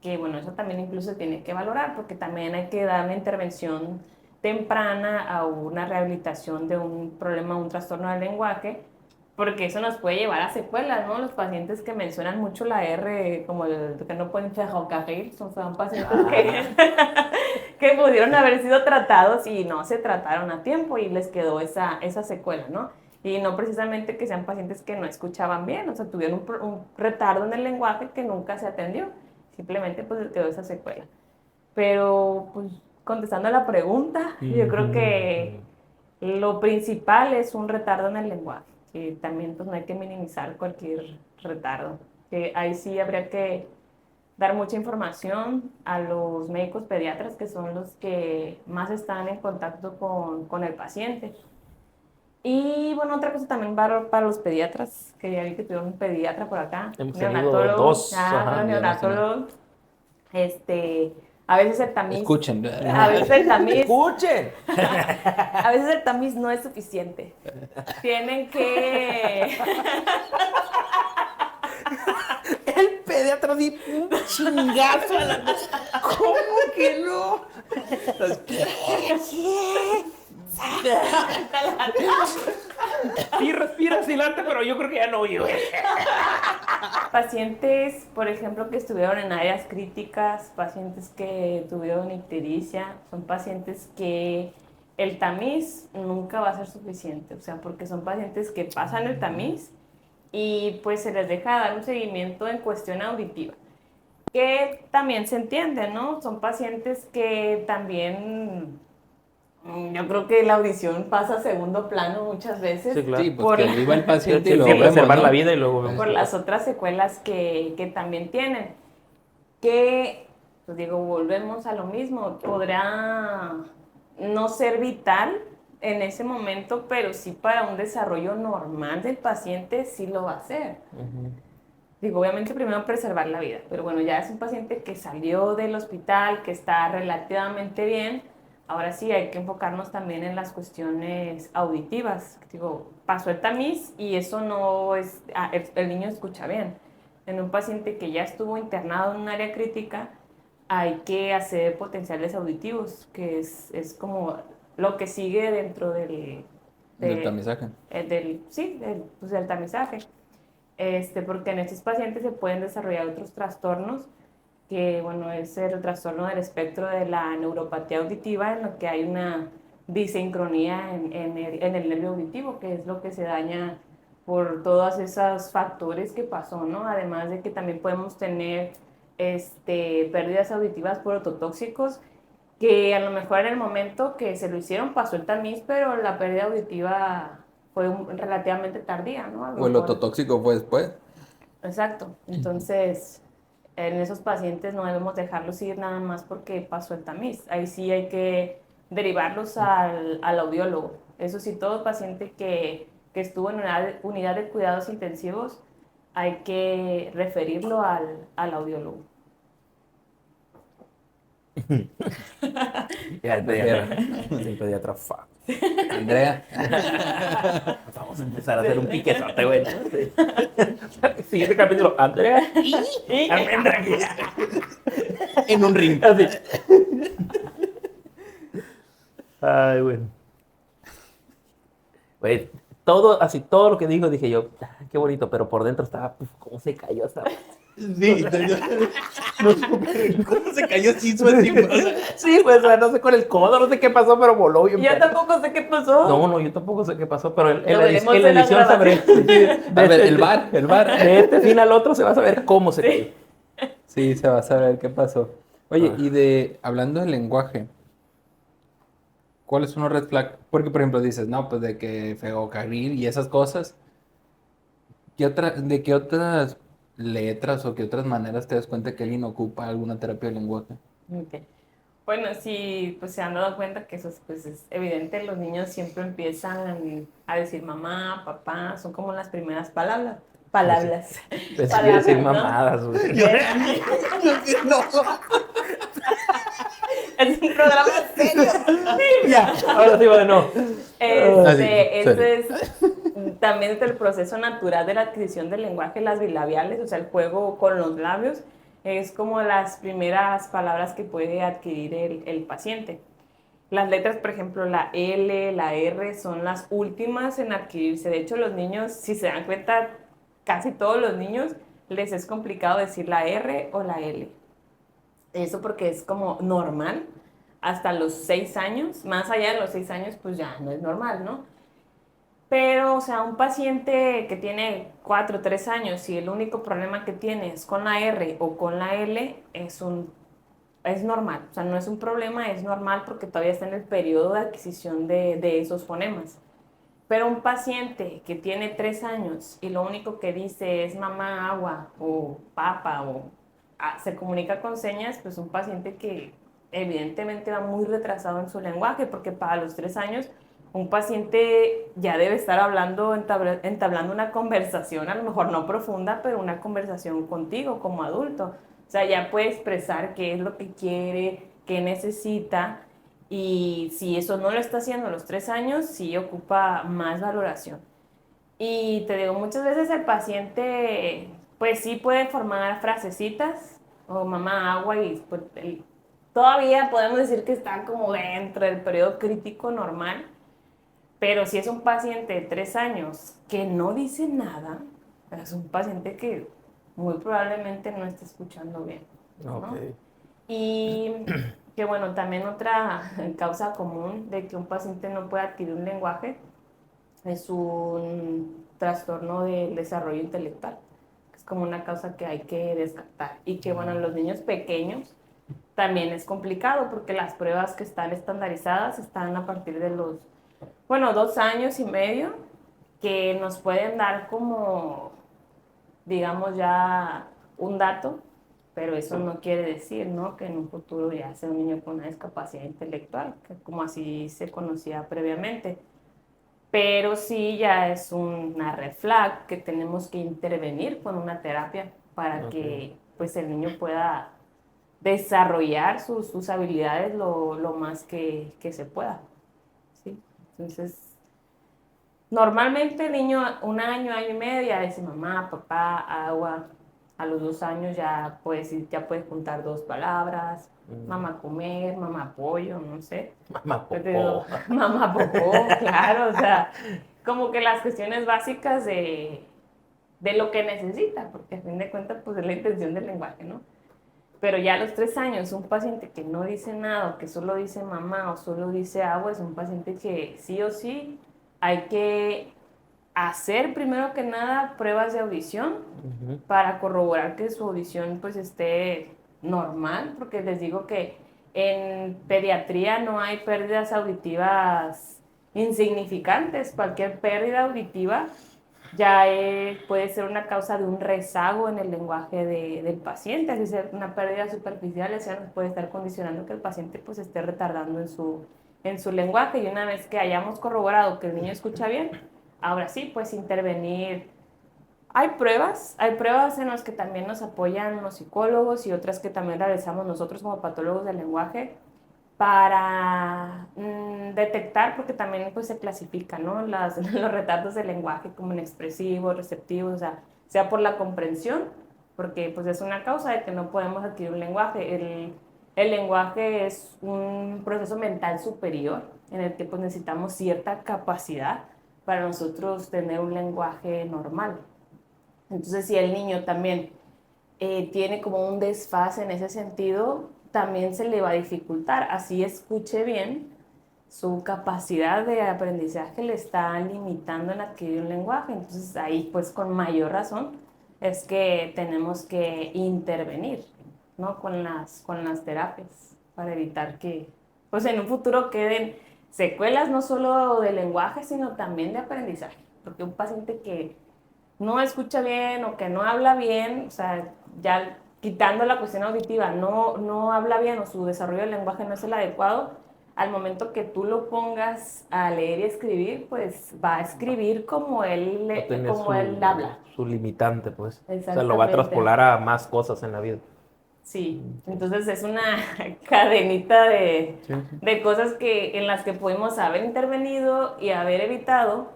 Que bueno, eso también incluso se tiene que valorar porque también hay que dar una intervención temprana a una rehabilitación de un problema, un trastorno del lenguaje, porque eso nos puede llevar a secuelas, ¿no? Los pacientes que mencionan mucho la R, como el que no pueden ferrocarril, son pacientes que pudieron haber sido tratados y no se trataron a tiempo y les quedó esa secuela, ¿no? Y no precisamente que sean pacientes que no escuchaban bien, o sea, tuvieron un retardo en el lenguaje que nunca se atendió, simplemente pues les quedó esa secuela. Pero pues contestando a la pregunta, yo creo que lo principal es un retardo en el lenguaje, que también pues no hay que minimizar cualquier retardo, que ahí sí habría que dar mucha información a los médicos pediatras, que son los que más están en contacto con el paciente. Y bueno, otra cosa también para los pediatras, que ya vi que tuvieron un pediatra por acá, Hemos tenido neonatólogo, dos, ajá. los neonatólogos, a veces el tamiz, Escuchen. a veces el tamiz, ¡Escuchen! a veces el tamiz no es suficiente. Tienen que, El pediatra di un chingazo a la... ¿Cómo que no? Sí, respira, silante, pero yo creo que ya no oye. pacientes, por ejemplo, que estuvieron en áreas críticas, pacientes que tuvieron ictericia, son pacientes que el tamiz nunca va a ser suficiente, o sea, porque son pacientes que pasan el tamiz y pues se les deja dar un seguimiento en cuestión auditiva, que también se entiende, ¿no? Son pacientes que también Yo creo que la audición pasa a segundo plano muchas veces Sí, claro. Sí, pues por, que viva el paciente y Sí, lo sí, vemos, preservar ¿no? la vida y luego vemos por qué las pasa. otras secuelas que también tienen. Que, pues digo, volvemos a lo mismo, podrá no ser vital en ese momento, pero sí para un desarrollo normal del paciente sí lo va a hacer. Ujú. Digo, obviamente primero preservar la vida, pero bueno, ya es un paciente que salió del hospital, que está relativamente bien. Ahora sí hay que enfocarnos también en las cuestiones auditivas. Digo, pasó el tamiz y eso no es, el niño escucha bien. En un paciente que ya estuvo internado en un área crítica, hay que hacer potenciales auditivos, que es como lo que sigue dentro Del de- tamizaje. sí, pues del tamizaje. Porque en estos pacientes se pueden desarrollar otros trastornos, que bueno, es el trastorno del espectro de la neuropatía auditiva, en lo que hay una disincronía en el nervio auditivo, que es lo que se daña por todos esos factores que pasó, ¿no? Además de que también podemos tener pérdidas auditivas por ototóxicos, que a lo mejor en el momento que se lo hicieron pasó el tamiz, pero la pérdida auditiva fue relativamente tardía, ¿no? A lo O el mejor. ototóxico fue después. Exacto. Entonces, en esos pacientes no debemos dejarlos ir nada más porque pasó el tamiz. Ahí sí hay que derivarlos al audiólogo. Eso sí, todo paciente que estuvo en una unidad de cuidados intensivos, hay que referirlo al audiólogo. Ya Prefiero. el pediatra Andrea. Vamos a empezar a hacer un piquezote, güey. Sí. Siguiente capítulo, Andrea y Almendra. En un ring. Así. Ay, güey. Güey, todo, así, todo lo que dijo, dije yo, qué bonito, pero por dentro estaba, cómo se cayó esa. Sí, no supe cómo se cayó así su encima. Sí, pues, o sea, no sé con el codo, no sé qué pasó, pero voló bien. Yo tampoco sé qué pasó. No, yo tampoco sé qué pasó, pero en Lo la veremos en la en la edición sabré. grabación. A ver, el bar. De este fin al otro se va a saber cómo se cayó. Sí, se va a saber qué pasó. Oye, y hablando del lenguaje, ¿cuáles son los red flag? Porque, por ejemplo, dices, no, pues de que ferrocarril y esas cosas. ¿De qué otras letras o qué otras maneras te das cuenta que alguien ocupa alguna terapia de lenguaje? Ok. Bueno, sí, pues se han dado cuenta que eso pues, es evidente, los niños siempre empiezan a decir mamá, papá, son como las primeras palabras. Palabras. Pensé que iba a decir ¿no? mamadas, güey. Es un programa serio. Ya, ahora sí va de no. Este es también entre el proceso natural de la adquisición del lenguaje, las bilabiales, o sea, el juego con los labios, es como las primeras palabras que puede adquirir el paciente. Las letras, por ejemplo, la L, la R, son las últimas en adquirirse. De hecho, los niños, si se dan cuenta, casi todos los niños les es complicado decir la R o la L. Eso porque es como normal hasta los 6 años. Más allá de los 6 años, pues ya no es normal, ¿no? Pero, o sea, un paciente que tiene 4 o 3 años y el único problema que tiene es con la R o con la L, es normal. O sea, no es un problema, es normal porque todavía está en el periodo de adquisición de esos fonemas. Pero un paciente que tiene 3 años y lo único que dice es mamá, agua o papa o se comunica con señas, pues un paciente que evidentemente va muy retrasado en su lenguaje, porque para los 3 años un paciente ya debe estar hablando, entablando una conversación, a lo mejor no profunda, pero una conversación contigo como adulto. O sea, ya puede expresar qué es lo que quiere, qué necesita, y si eso no lo está haciendo a los 3 años, sí ocupa más valoración. Y te digo, muchas veces el paciente, pues sí puede formar frasecitas, o mamá agua, y pues, todavía podemos decir que está como dentro del periodo crítico normal, pero si es un paciente de 3 años que no dice nada, es un paciente que muy probablemente no está escuchando bien, ¿no? Ok. Y que bueno, también otra causa común de que un paciente no pueda adquirir un lenguaje es un trastorno del desarrollo intelectual. Es como una causa que hay que descartar. Y que bueno, en los niños pequeños también es complicado porque las pruebas que están estandarizadas están a partir de los, bueno, 2 años y medio, que nos pueden dar como, digamos, ya un dato, pero eso no quiere decir, ¿no?, que en un futuro ya sea un niño con una discapacidad intelectual, que como así se conocía previamente. Pero sí ya es una red flag que tenemos que intervenir con una terapia para Ok. que pues el niño pueda desarrollar sus habilidades lo más que se pueda, ¿sí? Entonces, normalmente el niño 1 año, año y medio ya dice mamá, papá, agua. A los 2 años ya puedes juntar dos palabras, mamá comer, mamá pollo, no sé. Mamá Yo te digo, popó. mamá popó, claro, o sea, como que las cuestiones básicas de lo que necesita, porque a fin de cuentas pues es la intención del lenguaje, ¿no? Pero ya a los 3 años, un paciente que no dice nada, o que solo dice mamá o solo dice agua, es un paciente que sí o sí hay que hacer primero que nada pruebas de audición Ujú. para corroborar que su audición pues esté normal, porque les digo que en pediatría no hay pérdidas auditivas insignificantes. Cualquier pérdida auditiva ya puede ser una causa de un rezago en el lenguaje del paciente, así sea una pérdida superficial, eso nos puede estar condicionando que el paciente pues esté retardando en su lenguaje, y una vez que hayamos corroborado que el niño escucha bien, ahora sí, pues intervenir. Hay pruebas en las que también nos apoyan los psicólogos y otras que también realizamos nosotros como patólogos del lenguaje para detectar, porque también pues se clasifican, ¿no?, los retardos del lenguaje como inexpresivos, receptivos, o sea por la comprensión, porque pues es una causa de que no podemos adquirir un lenguaje. El lenguaje es un proceso mental superior en el que pues necesitamos cierta capacidad para nosotros tener un lenguaje normal. Entonces, si el niño también tiene como un desfase en ese sentido, también se le va a dificultar. Así escuche bien, su capacidad de aprendizaje le está limitando en adquirir un lenguaje. Entonces, ahí pues con mayor razón es que tenemos que intervenir, ¿no?, con las terapias para evitar que pues en un futuro queden secuelas no solo de lenguaje, sino también de aprendizaje. Porque un paciente que no escucha bien o que no habla bien, o sea, ya quitando la cuestión auditiva, no habla bien o su desarrollo del lenguaje no es el adecuado, al momento que tú lo pongas a leer y escribir, pues va a escribir como él, Va a tener como él habla. su limitante, pues. O sea, lo va a Exactamente. traspolar a más cosas en la vida. Sí, Ok. entonces es una cadenita de, Sí, sí. de cosas en las que pudimos haber intervenido y haber evitado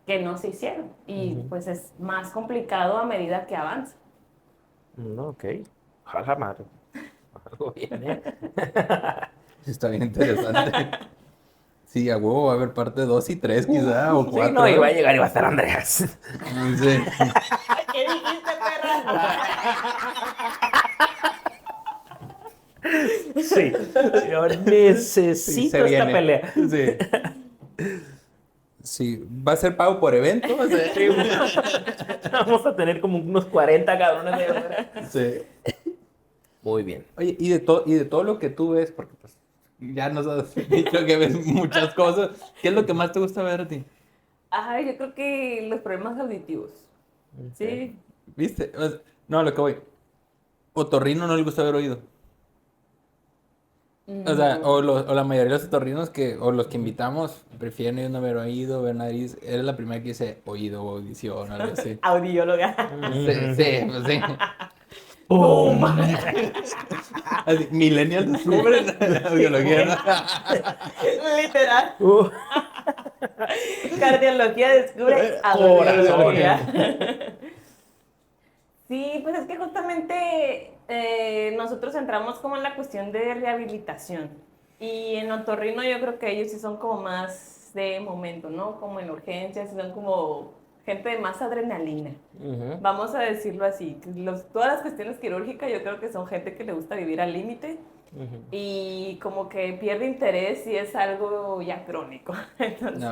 que no se hicieron. Y Ujú. pues es más complicado a medida que avanza. No, ok. Ojalá madre. Algo bien, ¿eh? Está bien interesante. Sí, a huevo va a haber parte 2 y 3 quizá, o Sí, 4. no, iba a llegar y va a estar Andreas. Sí. ¿Qué dijiste, perra? Sí, yo Sí, necesito se esta viene. pelea. Sí. Sí, va a ser pago por evento. Sí, vamos a tener como unos 40 cabrones de afuera. Sí. Muy bien. Oye, y de todo lo que tú ves, porque pues ya nos has dicho que ves muchas cosas, ¿qué es lo que más te gusta ver a ti? Ay, yo creo que los problemas auditivos. Ok. Sí. ¿Viste? No, a lo que voy. Otorrino no le gusta haber oído. O sea, No. o la mayoría de los otorrinos o los que invitamos prefieren ellos no haber oído, ver nariz. Eres la primera que dice oído o audición, algo así. Audióloga. Sí, sí, pues sí. ¡Pum! Así, millennials descubren la biología, ¿no? Literal. Uh, Cardiología descubre Corazón. audiología. Sí, pues es que justamente nosotros entramos como en la cuestión de rehabilitación. Y en otorrino yo creo que ellos sí son como más de momento, ¿no? Como en urgencias, son como gente de más adrenalina. Ujú. Vamos a decirlo así. Todas las cuestiones quirúrgicas yo creo que son gente que le gusta vivir al límite Ujú. y como que pierde interés si es algo ya crónico. No.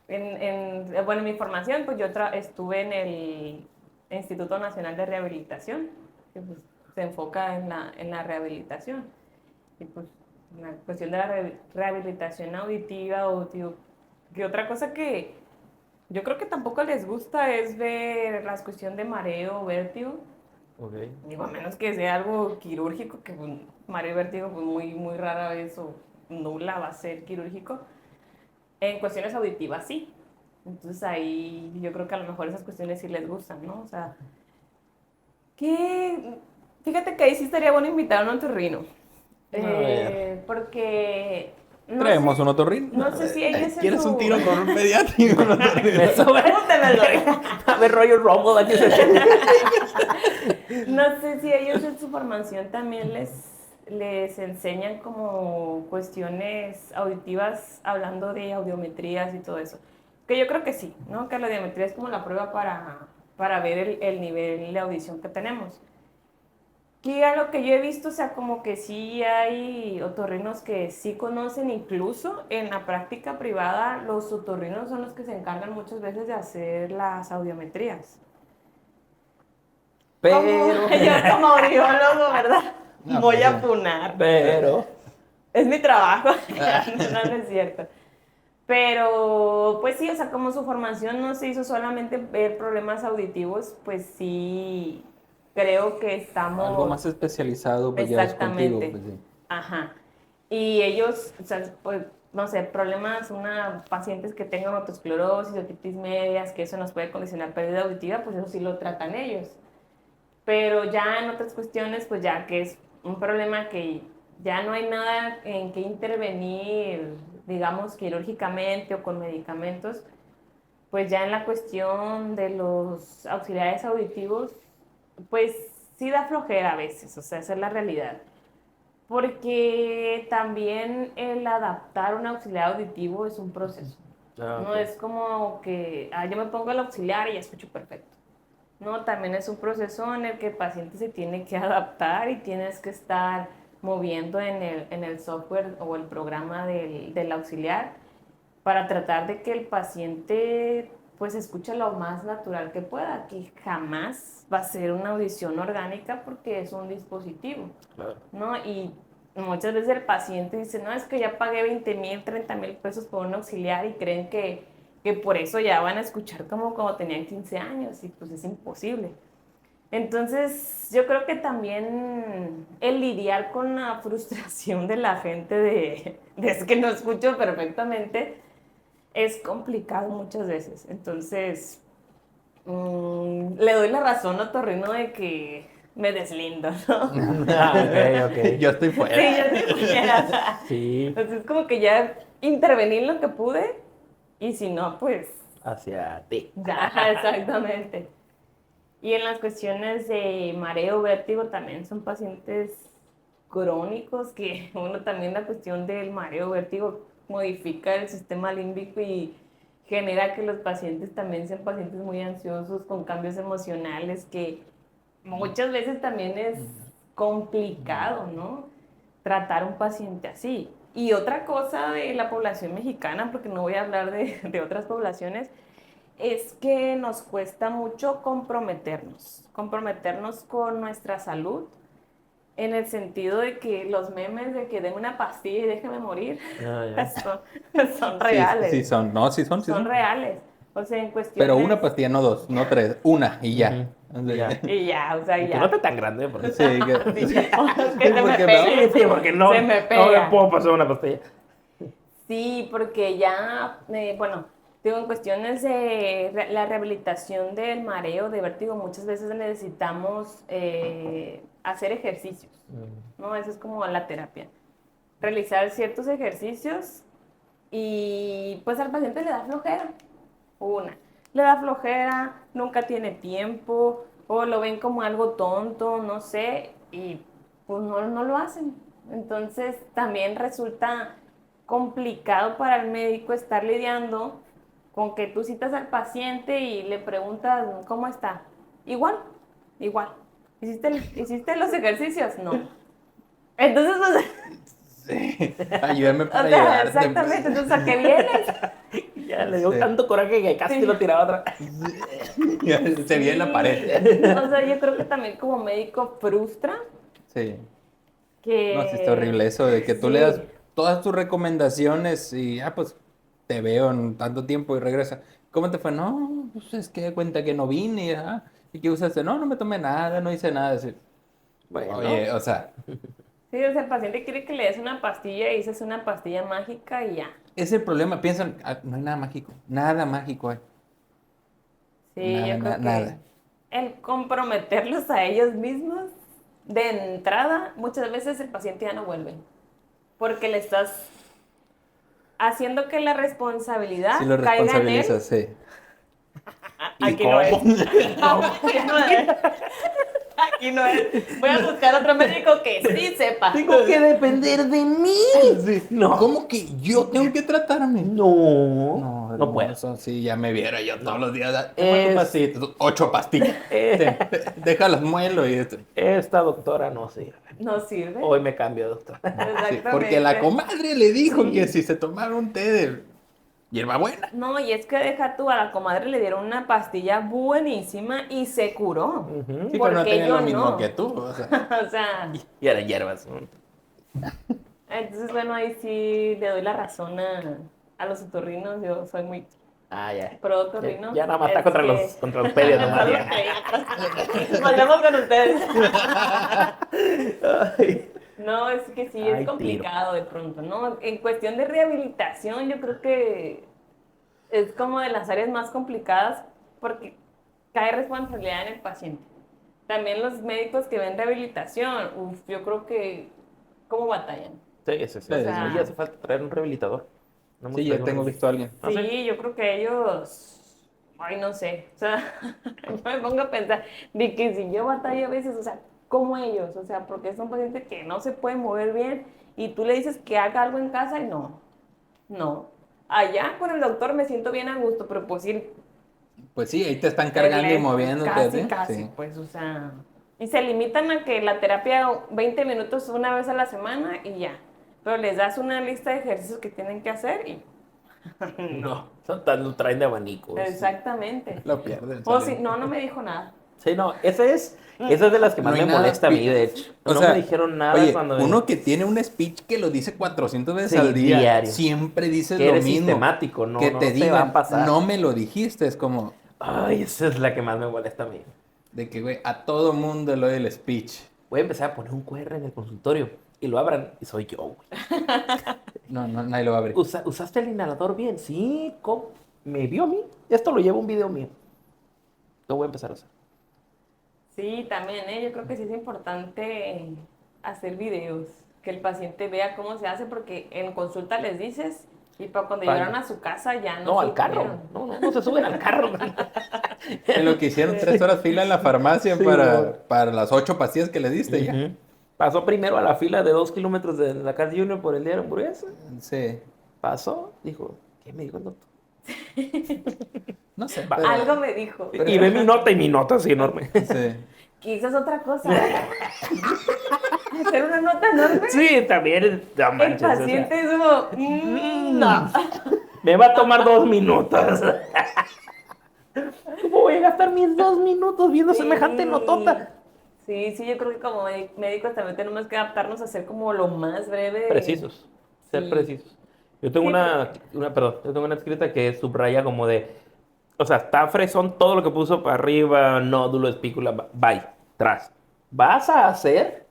Entonces, bueno, en mi formación, pues yo estuve en el Instituto Nacional de Rehabilitación, que pues, se enfoca en la rehabilitación. Y pues la cuestión de la rehabilitación auditiva, o digo, que otra cosa que yo creo que tampoco les gusta es ver la cuestión de mareo o vértigo. Ok. Digo, a menos que sea algo quirúrgico, que pues, mareo y vértigo pues muy rara vez o nula va a ser quirúrgico. En cuestiones auditivas sí. Entonces ahí yo creo que a lo mejor esas cuestiones sí les gustan, ¿no? O sea, fíjate que ahí sí estaría bueno invitar a un otorrino. A ver. Porque no Traemos sé, un otorrino. no sé si ellos en ¿Quieres su... un tiro con un pediatra y un otorrino? Eso, Pregúntemelo. a ver, Royal Rumble, aquí se... No sé si ellos en su formación también les enseñan como cuestiones auditivas, hablando de audiometrías y todo eso. Que yo creo que sí, ¿no? Que la audiometría es como la prueba para ver el nivel de audición que tenemos. Que a lo que yo he visto, o sea, como que sí hay otorrinos que sí conocen, incluso en la práctica privada, los otorrinos son los que se encargan muchas veces de hacer las audiometrías. Pero, Yo como audiólogo, ¿verdad? No, Voy pues, a punar. pero... Es mi trabajo. No es cierto. Pero, pues sí, o sea, como su formación no se hizo solamente ver problemas auditivos, pues sí, creo que estamos... Algo más especializado, pues ya es contigo. Exactamente. Pues, sí. Ajá. Y ellos, o sea, pues, no sé, problemas, pacientes que tengan otosclerosis, otitis medias, que eso nos puede condicionar pérdida auditiva, pues eso sí lo tratan ellos. Pero ya en otras cuestiones, pues ya que es un problema que ya no hay nada en que intervenir, digamos, quirúrgicamente o con medicamentos, pues ya en la cuestión de los auxiliares auditivos, pues sí da flojera a veces, o sea, esa es la realidad. Porque también el adaptar un auxiliar auditivo es un proceso. No es como que yo me pongo el auxiliar y ya escucho perfecto. No, también es un proceso en el que el paciente se tiene que adaptar y tienes que estar moviendo en el software o el programa del auxiliar para tratar de que el paciente pues escuche lo más natural que pueda, que jamás va a ser una audición orgánica porque es un dispositivo, Claro. ¿no? Y muchas veces el paciente dice, no, es que ya pagué 20,000, 30,000 pesos por un auxiliar y creen que por eso ya van a escuchar como cuando tenían 15 años y pues es imposible. Entonces yo creo que también el lidiar con la frustración de la gente de es que no escucho perfectamente es complicado muchas veces. Entonces le doy la razón a Torrino de que me deslindo, ¿no? Ok. Yo estoy fuera. Sí, yo sí quisiera. Sí, Entonces como que ya intervení en lo que pude y si no, pues hacia ti. ya, exactamente. Y en las cuestiones de mareo, vértigo, también son pacientes crónicos que uno también la cuestión del mareo, vértigo modifica el sistema límbico y genera que los pacientes también sean pacientes muy ansiosos con cambios emocionales que muchas veces también es complicado, ¿no? Tratar a un paciente así. Y otra cosa de la población mexicana, porque no voy a hablar de otras poblaciones, es que nos cuesta mucho comprometernos con nuestra salud, en el sentido de que los memes de que den una pastilla y déjeme morir son reales. Sí, son. No, sí son. Son reales. O sea, en cuestiones... Pero una pastilla, no dos, no tres. Una y ya. Ya. Y ya, o sea, Y que ya. no esté tan grande, porque... Sí, que- Sí, que se me porque pegue. Sí, porque no, Se me no pega. me puedo pasar una pastilla. Sí, porque ya, bueno, digo, en cuestiones de la rehabilitación del mareo, de vértigo, muchas veces necesitamos hacer ejercicios, ¿no? Eso es como la terapia. Realizar ciertos ejercicios y pues al paciente le da flojera. Le da flojera, nunca tiene tiempo, o lo ven como algo tonto, no sé, y pues no lo hacen. Entonces también resulta complicado para el médico estar lidiando con que tú citas al paciente y le preguntas cómo está. Igual. ¿Hiciste los ejercicios? No. Entonces, pues, Sí. Ayúdame o para sea, ayudarte. exactamente, entonces, ¿a qué vienes? Ya le dio Sí. tanto coraje que casi lo tiraba atrás. Se vio en la pared. O sea, yo creo que también como médico frustra Sí. que... No, sí está horrible eso de que tú le das Sí. todas tus recomendaciones y, pues, te veo en tanto tiempo y regresa. ¿Cómo te fue? No, pues es que cuenta que no vine, ¿ah? ¿Y qué usaste? No, no me tomé nada, no hice nada. Así, Bueno, oye, o sea, Sí, o sea, el paciente quiere que le des una pastilla y dices una pastilla mágica y ya. es el problema. Piensan, no hay nada mágico. Nada mágico hay. Sí, Nada, yo creo que nada. el comprometerlos a ellos mismos de entrada, muchas veces el paciente ya no vuelve. Porque le estás haciendo que la responsabilidad Sí lo caiga en él. responsabilizas, sí. Aquí no es. Aquí no es. Aquí no es. Voy a buscar otro médico que sí sepa. tengo que depender de mí. Sí. No. ¿Cómo que yo tengo que tratarme? No, no puedo. Eso sí, ya me viera yo todos los días. Es- ¿Cuántas pastillas? 8 pastillas. Déjalas muelo y esto. Esta doctora no sirve. No sirve. Hoy me cambio de doctora. Sí, Exactamente. porque la comadre le dijo Sí. que si se tomara un té de hierbabuena. No, y es que deja tú, a la comadre le dieron una pastilla buenísima y se curó. Ujú. Sí, pero no Porque tenía yo lo mismo no. que tú. O sea, O sea, Y era hierbas. entonces bueno, ahí sí le doy la razón a los otorrinos. Yo soy muy Ah, ya. pro otorrino. Ya nada más está Es contra los pedios nomás. Son los ya. pediatras. Volvemos con ustedes. Ay. No, es que sí, Ay, es complicado de pronto, ¿no? En cuestión de rehabilitación, yo creo que es como de las áreas más complicadas porque cae responsabilidad en el paciente. También los médicos que ven rehabilitación, yo creo que cómo batallan. Sí, sí. O sea, Y hace falta traer un rehabilitador. No hemos sí, ya traído tengo uno. visto a alguien. ¿Ah, sí? Sí, yo creo que ellos, ay, no sé, o sea, yo me pongo a pensar de que si yo batallo a veces, o sea, como ellos, o sea, porque es un paciente que no se puede mover bien y tú le dices que haga algo en casa y no, no. Allá con el doctor me siento bien a gusto, pero pues ir Pues sí, ahí te están cargando y lejos, moviéndote. casi, ¿sí? casi, Sí. pues, o sea, y se limitan a que la terapia 20 minutos una vez a la semana y ya, pero les das una lista de ejercicios que tienen que hacer y No, lo traen de abanico. sí. exactamente. Lo pierden. O sale. si no, no me dijo nada. Sí, no, esa es de las que más No hay me nada molesta a mí, pi- de hecho. O No sea, me dijeron nada oye, cuando uno que tiene un speech que lo dice 400 veces Sí, al día, diario. siempre dices Que lo eres mismo. sistemático, no, que no te se va digan, a pasar. no me lo dijiste, es como Ay, esa es la que más me molesta a mí. de que, güey, a todo mundo lo del speech. Voy a empezar a poner un QR en el consultorio y lo abran y soy yo, güey. No, nadie lo va a abrir. ¿Usaste el inhalador bien? Sí, ¿cómo? ¿Me vio a mí? Esto lo lleva un video mío. Lo voy a empezar a usar. Sí, también, ¿eh? Yo creo que sí es importante hacer videos, que el paciente vea cómo se hace, porque en consulta les dices y para cuando Vale. llegaron a su casa ya No, al carro. supieron. No se suben al carro. En lo que hicieron 3 horas fila en la farmacia Sí, güey. para las 8 pastillas que le diste ya. Ujú. Pasó primero a la fila de 2 kilómetros de la Carl Junior por el día de la hamburguesa. Sí. Pasó, dijo, ¿qué me dijo el doctor? No sé. Va. pero- Algo me dijo. Y ve mi nota y mi nota así enorme. Sí. Quizás otra cosa. Hacer una nota enorme. Sí, también. No El manches, o sea, paciente es como, no. me va a tomar 2 minutos. ¿Cómo voy a gastar mis 2 minutos viendo semejante notota? Sí, yo creo que como médicos también tenemos que adaptarnos a ser como lo más breve. Precisos, ser Sí. precisos. Yo tengo Sí, yo tengo una escrita que subraya como de, o sea, está fresón todo lo que puso para arriba, nódulo, espícula, bye, tras. Vas a hacer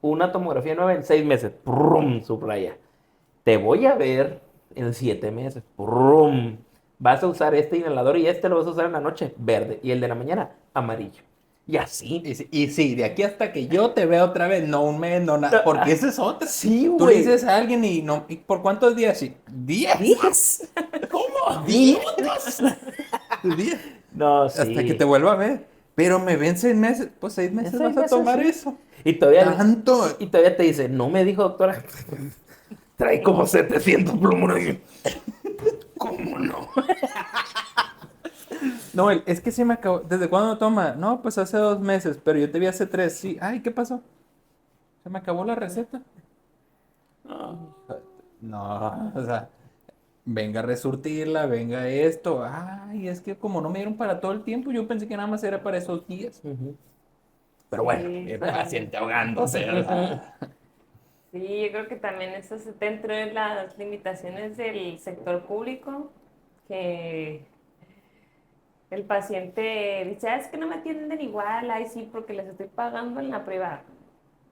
una tomografía nueva en 6 meses, prum, subraya. Te voy a ver en 7 meses, prum. Vas a usar este inhalador y este lo vas a usar en la noche, verde, y el de la mañana, amarillo. Y así. Y sí, de aquí hasta que yo te vea otra vez, no un mes, no nada. Porque esa es otra. Sí, Tú le güey. dices a alguien y no. ¿Y por cuántos días? Sí. ¿10? ¿Cómo? ¿10? 10. No, sí. Hasta que te vuelva a ver. Pero me ven 6 meses. Pues 6 meses En vas 6 a meses, tomar sí. eso. Y todavía, Tanto. y todavía te dice, no me dijo doctora, trae como 700 plumos. ¿Cómo no? No, es que se me acabó. ¿Desde cuándo toma? No, pues hace 2 meses. Pero yo te vi hace 3. Sí. Ay, ¿qué pasó? Se me acabó la receta. No, o sea. venga a resurtirla, venga esto. Ay, es que como no me dieron para todo el tiempo, yo pensé que nada más era para esos días. Ujú. Pero bueno, Sí, el también. paciente ahogándose, ¿verdad? Sí, yo creo que también eso es dentro de las limitaciones del sector público, que el paciente dice, "Ah, es que no me atienden igual, ay sí, porque les estoy pagando en la privada".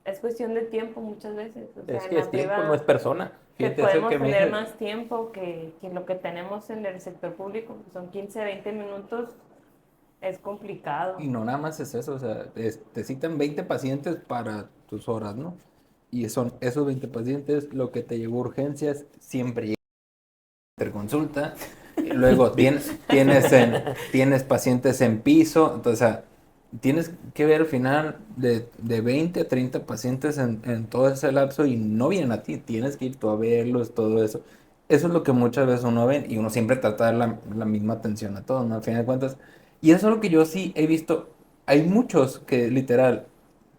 Es cuestión de tiempo muchas veces, o sea, Es en que es la tiempo, no es privada persona. Fíjate, eso podemos que me tener dice. más tiempo que lo que tenemos en el sector público, que son 15 20 minutos, es complicado. Y no nada más es eso, o sea, te citan 20 pacientes para tus horas, ¿no? Y son esos 20 pacientes, lo que te llegó a urgencias, siempre llega a interconsulta. Y luego Sí. tienes pacientes en piso, entonces, o sea, tienes que ver al final de 20 a 30 pacientes en todo ese lapso y no vienen a ti, tienes que ir tú a verlos, todo eso. Eso es lo que muchas veces uno ve y uno siempre trata de dar la misma atención a todos, ¿no? Al final de cuentas. Y eso es lo que yo sí he visto. Hay muchos que literal,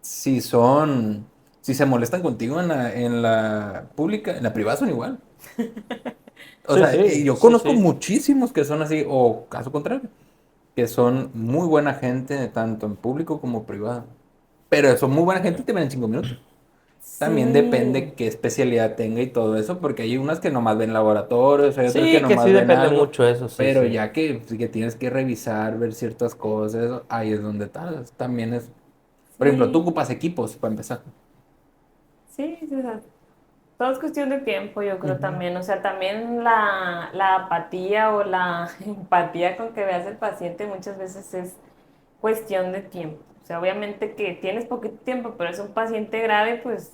si son, si se molestan contigo en la pública, en la privada son igual. O Sí, sea, sí, yo sí, conozco sí. muchísimos que son así, o caso contrario, que son muy buena gente, tanto en público como privado. Pero son muy buena gente y te ven en 5 minutos. También Sí, depende qué especialidad tenga y todo eso, porque hay unas que nomás ven laboratorios, hay otras que Sí, que sí nomás ven depende algo, mucho eso, sí, pero sí. ya que tienes que revisar, ver ciertas cosas, ahí es donde tal. También es, por ejemplo, tú sí, ocupas equipos para empezar. sí, sí, o sea, todo es cuestión de tiempo, yo creo Ujú. también. O sea, también la apatía o la empatía con que veas el paciente muchas veces es cuestión de tiempo. O sea, obviamente que tienes poquito tiempo, pero es un paciente grave, pues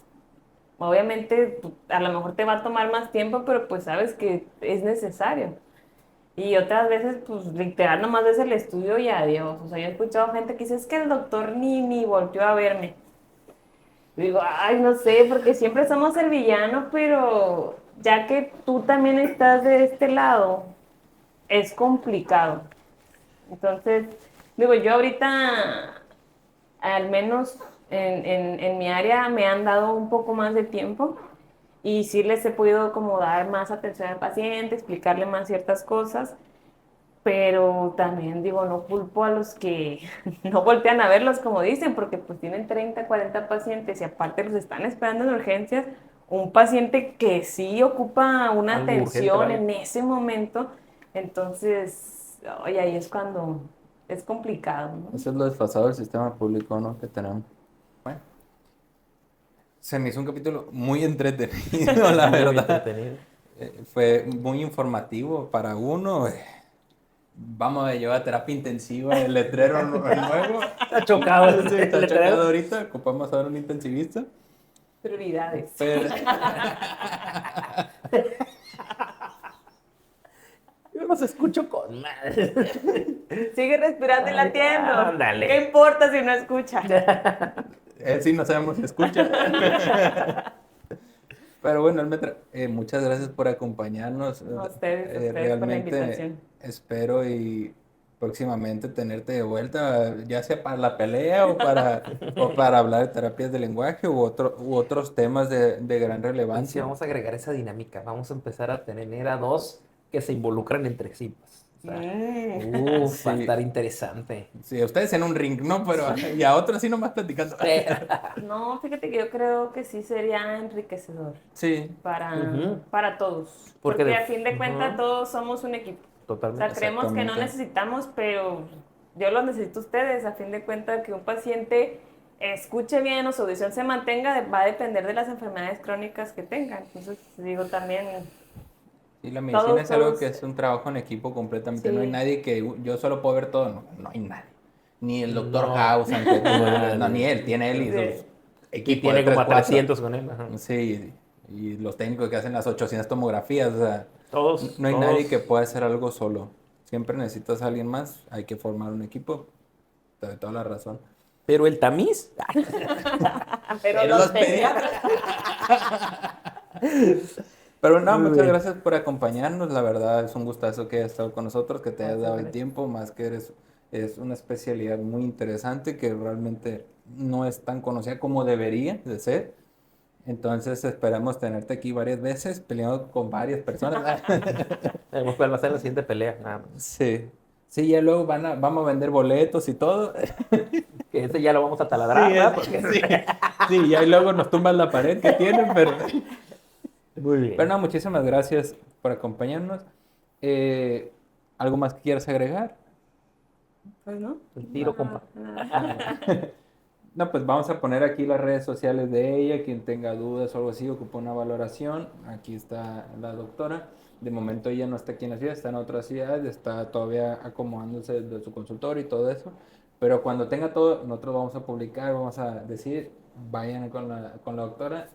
obviamente a lo mejor te va a tomar más tiempo, pero pues sabes que es necesario. Y otras veces, pues literal, nomás ves el estudio y adiós. O sea, yo he escuchado gente que dice, es que el doctor ni volteó a verme. Digo, ay, no sé, porque siempre somos el villano, pero ya que tú también estás de este lado, es complicado. Entonces, digo, yo ahorita, al menos en mi área, me han dado un poco más de tiempo y sí les he podido como dar más atención al paciente, explicarle más ciertas cosas, pero también digo, no culpo a los que no voltean a verlos, como dicen, porque pues tienen 30 40 pacientes y aparte los están esperando en urgencias, un paciente que sí ocupa una Algo urgente, atención vaya. en ese momento, entonces, oye, ahí es cuando es complicado, ¿no? Eso es lo desfasado del sistema público, ¿no? Que tenemos. Bueno, se me hizo un capítulo muy entretenido, la Muy verdad. entretenido. Fue muy informativo para uno. Vamos a llevar terapia intensiva, el letrero nuevo. Está chocado Sí, el está letrero. chocado ahorita, ocupamos ahora un intensivista. Prioridades. Pero, Yo los escucho con madre. Sigue respirando y Ay, latiendo. ¿Qué ándale. importa si no escucha? él sí no sabemos si escucha. Pero bueno, Almetra, muchas gracias por acompañarnos. A ustedes por la Realmente invitación. espero y próximamente tenerte de vuelta, ya sea para la pelea o para hablar de terapias de lenguaje u otros temas de gran Y sí, relevancia. vamos a agregar esa dinámica. Vamos a empezar a tener a dos que se involucran entre sí, pues. O sea, va a Sí, estar interesante. sí, ustedes en un ring, ¿no? Pero y a otros sí nomás platicando. Sí. No, fíjate que yo creo que sí sería enriquecedor Sí, Ujú. para todos, Porque porque a fin de cuentas ujú, todos somos un equipo. O sea, totalmente. creemos que no exactamente. necesitamos, pero yo los necesito a ustedes. A fin de cuentas, que un paciente escuche bien o su audición se mantenga va a depender de las enfermedades crónicas que tenga. Entonces, digo, también Sí, la medicina todos, es algo que todos, es un trabajo en equipo completamente. No hay sí, nadie que yo solo puedo ver todo. No, no hay nadie. Ni el doctor No, House, aunque tú me digas. No, ni nadie. él. Tiene él y sí. sus Y equipo de tiene 3 como a 4. 300 con él. Ajá. Sí, y los técnicos que hacen las 800 tomografías. O sea, Todos, no hay nadie que todos. pueda hacer algo solo. Siempre necesitas a alguien más. Hay que formar un equipo. Te doy toda la razón. Pero el tamiz. Pero Pero los los pediatras. pediatras. Pero no, Muy muchas bien. gracias por acompañarnos. La verdad es un gustazo que hayas estado con nosotros, que te hayas Muchas dado el gracias. tiempo, más que es una especialidad muy interesante que realmente no es tan conocida como debería de ser. Entonces esperamos tenerte aquí varias veces, peleando con varias personas. Tenemos cuál va a ser la siguiente pelea, nada más. Sí. Sí, ya luego vamos a vender boletos y todo. Que ese ya lo vamos a taladrar, Sí, ¿verdad? Porque... sí, sí, ya luego nos tumban la pared que tienen, pero... Muy bien. Pero no, muchísimas gracias por acompañarnos. ¿Algo más que quieras agregar? Pues no. El tiro, compa. No, pues vamos a poner aquí las redes sociales de ella. Quien tenga dudas o algo así, ocupa una valoración. Aquí está la doctora. De momento ella no está aquí en la ciudad, está en otra ciudad, está todavía acomodándose de su consultorio y todo eso. Pero cuando tenga todo, nosotros vamos a publicar, vamos a decir, vayan con la doctora.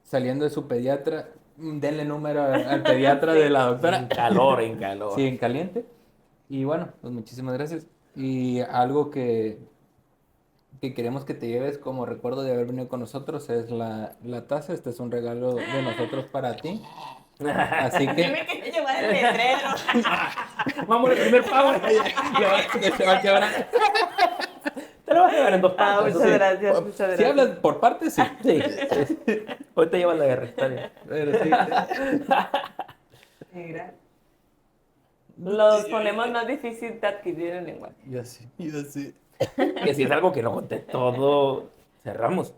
Saliendo de su pediatra, denle número al pediatra de la doctora. En calor, en calor. Sí, en caliente. Y bueno, pues muchísimas gracias. Y algo que queremos que te lleves como recuerdo de haber venido con nosotros es la taza. Este es un regalo de nosotros para ti. Así Yo que me quería llevar el letrero. Vamos al primer pago. se va a quebrar. Te lo vas a llevar en 2 Ah, partes. muchas eso sí. gracias, muchas Si gracias. hablas por partes, sí. Sí. Hoy te llevas la guerra, está bien. Pero sí. Mira. Los ponemos más difícil de adquirir en lenguaje. Ya sí, ya sí. Que si es algo que no conté todo, cerramos.